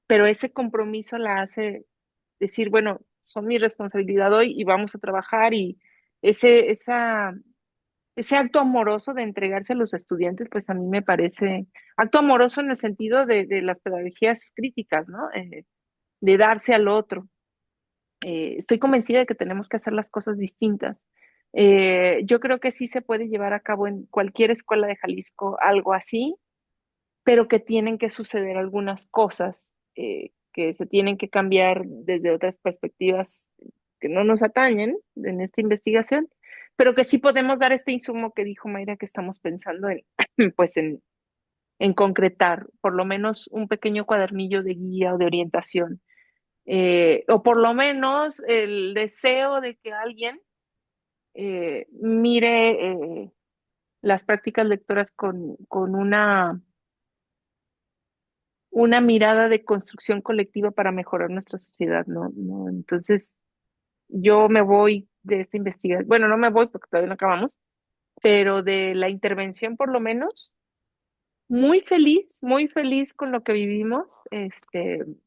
[SPEAKER 3] pero ese compromiso la hace decir, bueno, son mi responsabilidad hoy y vamos a trabajar y ese, esa, ese acto amoroso de entregarse a los estudiantes, pues a mí me parece acto amoroso en el sentido de las pedagogías críticas, ¿no? De darse al otro. Estoy convencida de que tenemos que hacer las cosas distintas. Yo creo que sí se puede llevar a cabo en cualquier escuela de Jalisco algo así, pero que tienen que suceder algunas cosas que se tienen que cambiar desde otras perspectivas que no nos atañen en esta investigación, pero que sí podemos dar este insumo que dijo Mayra que estamos pensando en, pues en concretar, por lo menos un pequeño cuadernillo de guía o de orientación, o por lo menos el deseo de que alguien mire las prácticas lectoras con una mirada de construcción colectiva para mejorar nuestra sociedad, ¿no? ¿No? Entonces, yo me voy de esta investigación, bueno, no me voy porque todavía no acabamos, pero de la intervención por lo menos, muy feliz con lo que vivimos.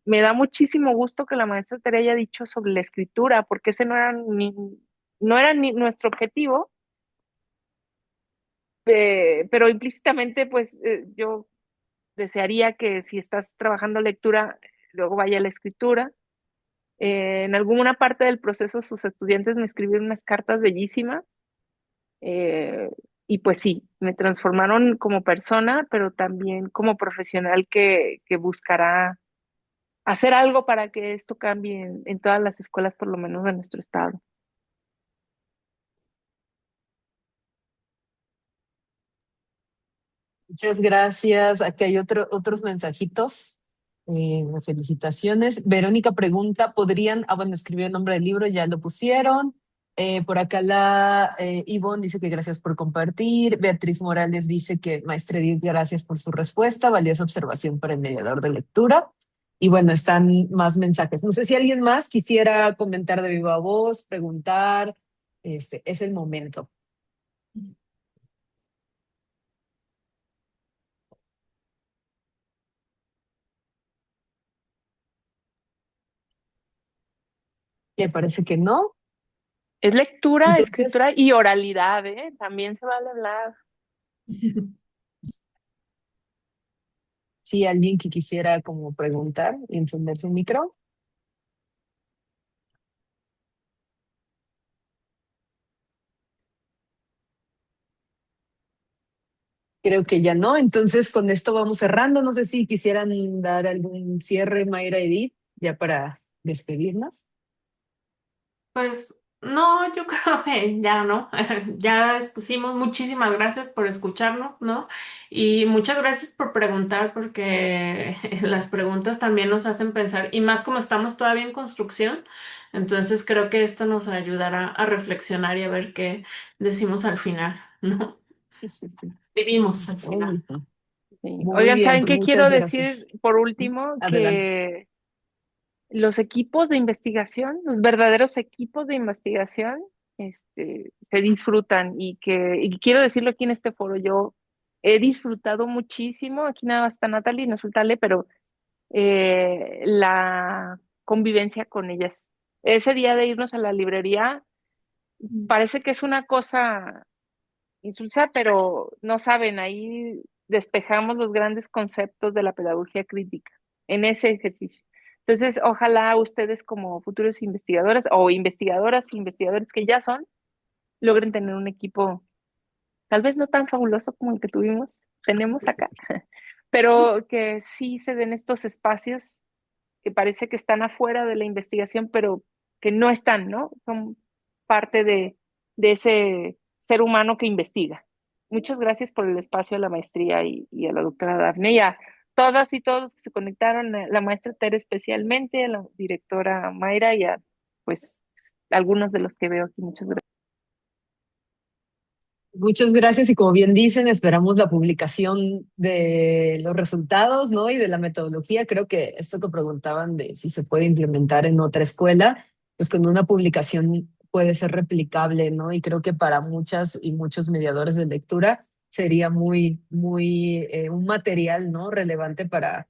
[SPEAKER 3] Me da muchísimo gusto que la maestra Tere haya dicho sobre la escritura, porque ese no era ni nuestro objetivo, pero implícitamente, pues yo desearía que si estás trabajando lectura, luego vaya a la escritura. En alguna parte del proceso sus estudiantes me escribieron unas cartas bellísimas, eh, y pues sí, me transformaron como persona, pero también como profesional que buscará hacer algo para que esto cambie en todas las escuelas, por lo menos de nuestro estado.
[SPEAKER 1] Muchas gracias. Aquí hay otros mensajitos de felicitaciones. Verónica pregunta, bueno, escribir el nombre del libro, ya lo pusieron. Por acá Ivonne dice que gracias por compartir. Beatriz Morales dice que maestra Edith, gracias por su respuesta, valiosa observación para el mediador de lectura. Y bueno, están más mensajes. No sé si alguien más quisiera comentar de viva voz, preguntar. Es el momento. Me parece que no.
[SPEAKER 3] Es lectura,
[SPEAKER 1] Entonces,
[SPEAKER 3] escritura y oralidad, ¿eh? También se vale hablar.
[SPEAKER 1] si alguien que quisiera como preguntar y encender su micro, creo que ya no. Entonces, con esto vamos cerrando. No sé si quisieran dar algún cierre, Mayra, Edith, ya para despedirnos.
[SPEAKER 2] Pues no, yo creo que ya no, ya expusimos. Muchísimas gracias por escucharnos, ¿no? Y muchas gracias por preguntar, porque las preguntas también nos hacen pensar, y más como estamos todavía en construcción, entonces creo que esto nos ayudará a reflexionar y a ver qué decimos al final, ¿no? Vivimos al final.
[SPEAKER 1] Muy
[SPEAKER 3] Sí.
[SPEAKER 1] muy
[SPEAKER 3] Oigan,
[SPEAKER 1] bien,
[SPEAKER 3] ¿saben
[SPEAKER 1] pues
[SPEAKER 3] qué quiero
[SPEAKER 1] muchas
[SPEAKER 3] decir
[SPEAKER 1] gracias.
[SPEAKER 3] por último?
[SPEAKER 1] Adelante.
[SPEAKER 3] Que los equipos de investigación, los verdaderos equipos de investigación, se disfrutan y quiero decirlo aquí en este foro, yo he disfrutado muchísimo, aquí nada más está Natalie, no falta Ale, pero la convivencia con ellas. Ese día de irnos a la librería, parece que es una cosa insulsa, pero no saben, ahí despejamos los grandes conceptos de la pedagogía crítica en ese ejercicio. Entonces, ojalá ustedes como futuros investigadores o investigadoras e investigadores que ya son, logren tener un equipo tal vez no tan fabuloso como el que tenemos acá, pero que sí se den estos espacios que parece que están afuera de la investigación, pero que no están, ¿no? Son parte de ese ser humano que investiga. Muchas gracias por el espacio a la maestría y a la doctora Dafne y a todas y todos los que se conectaron, a la maestra Tere especialmente, a la directora Mayra y a, pues, algunos de los que veo aquí. Muchas gracias.
[SPEAKER 1] Muchas gracias y como bien dicen, esperamos la publicación de los resultados, ¿no? Y de la metodología. Creo que esto que preguntaban de si se puede implementar en otra escuela, pues con una publicación puede ser replicable, ¿no? Y creo que para muchas y muchos mediadores de lectura sería un material, ¿no? Relevante para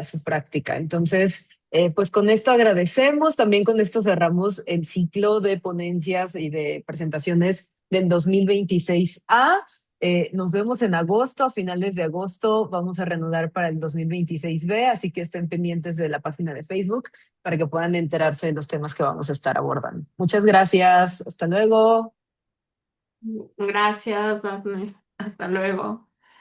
[SPEAKER 1] su práctica. Entonces, pues con esto agradecemos, también con esto cerramos el ciclo de ponencias y de presentaciones del 2026 A. Nos vemos en agosto, a finales de agosto vamos a reanudar para el 2026 B, así que estén pendientes de la página de Facebook para que puedan enterarse de los temas que vamos a estar abordando. Muchas gracias, hasta luego.
[SPEAKER 2] Gracias, Dafne. Hasta luego.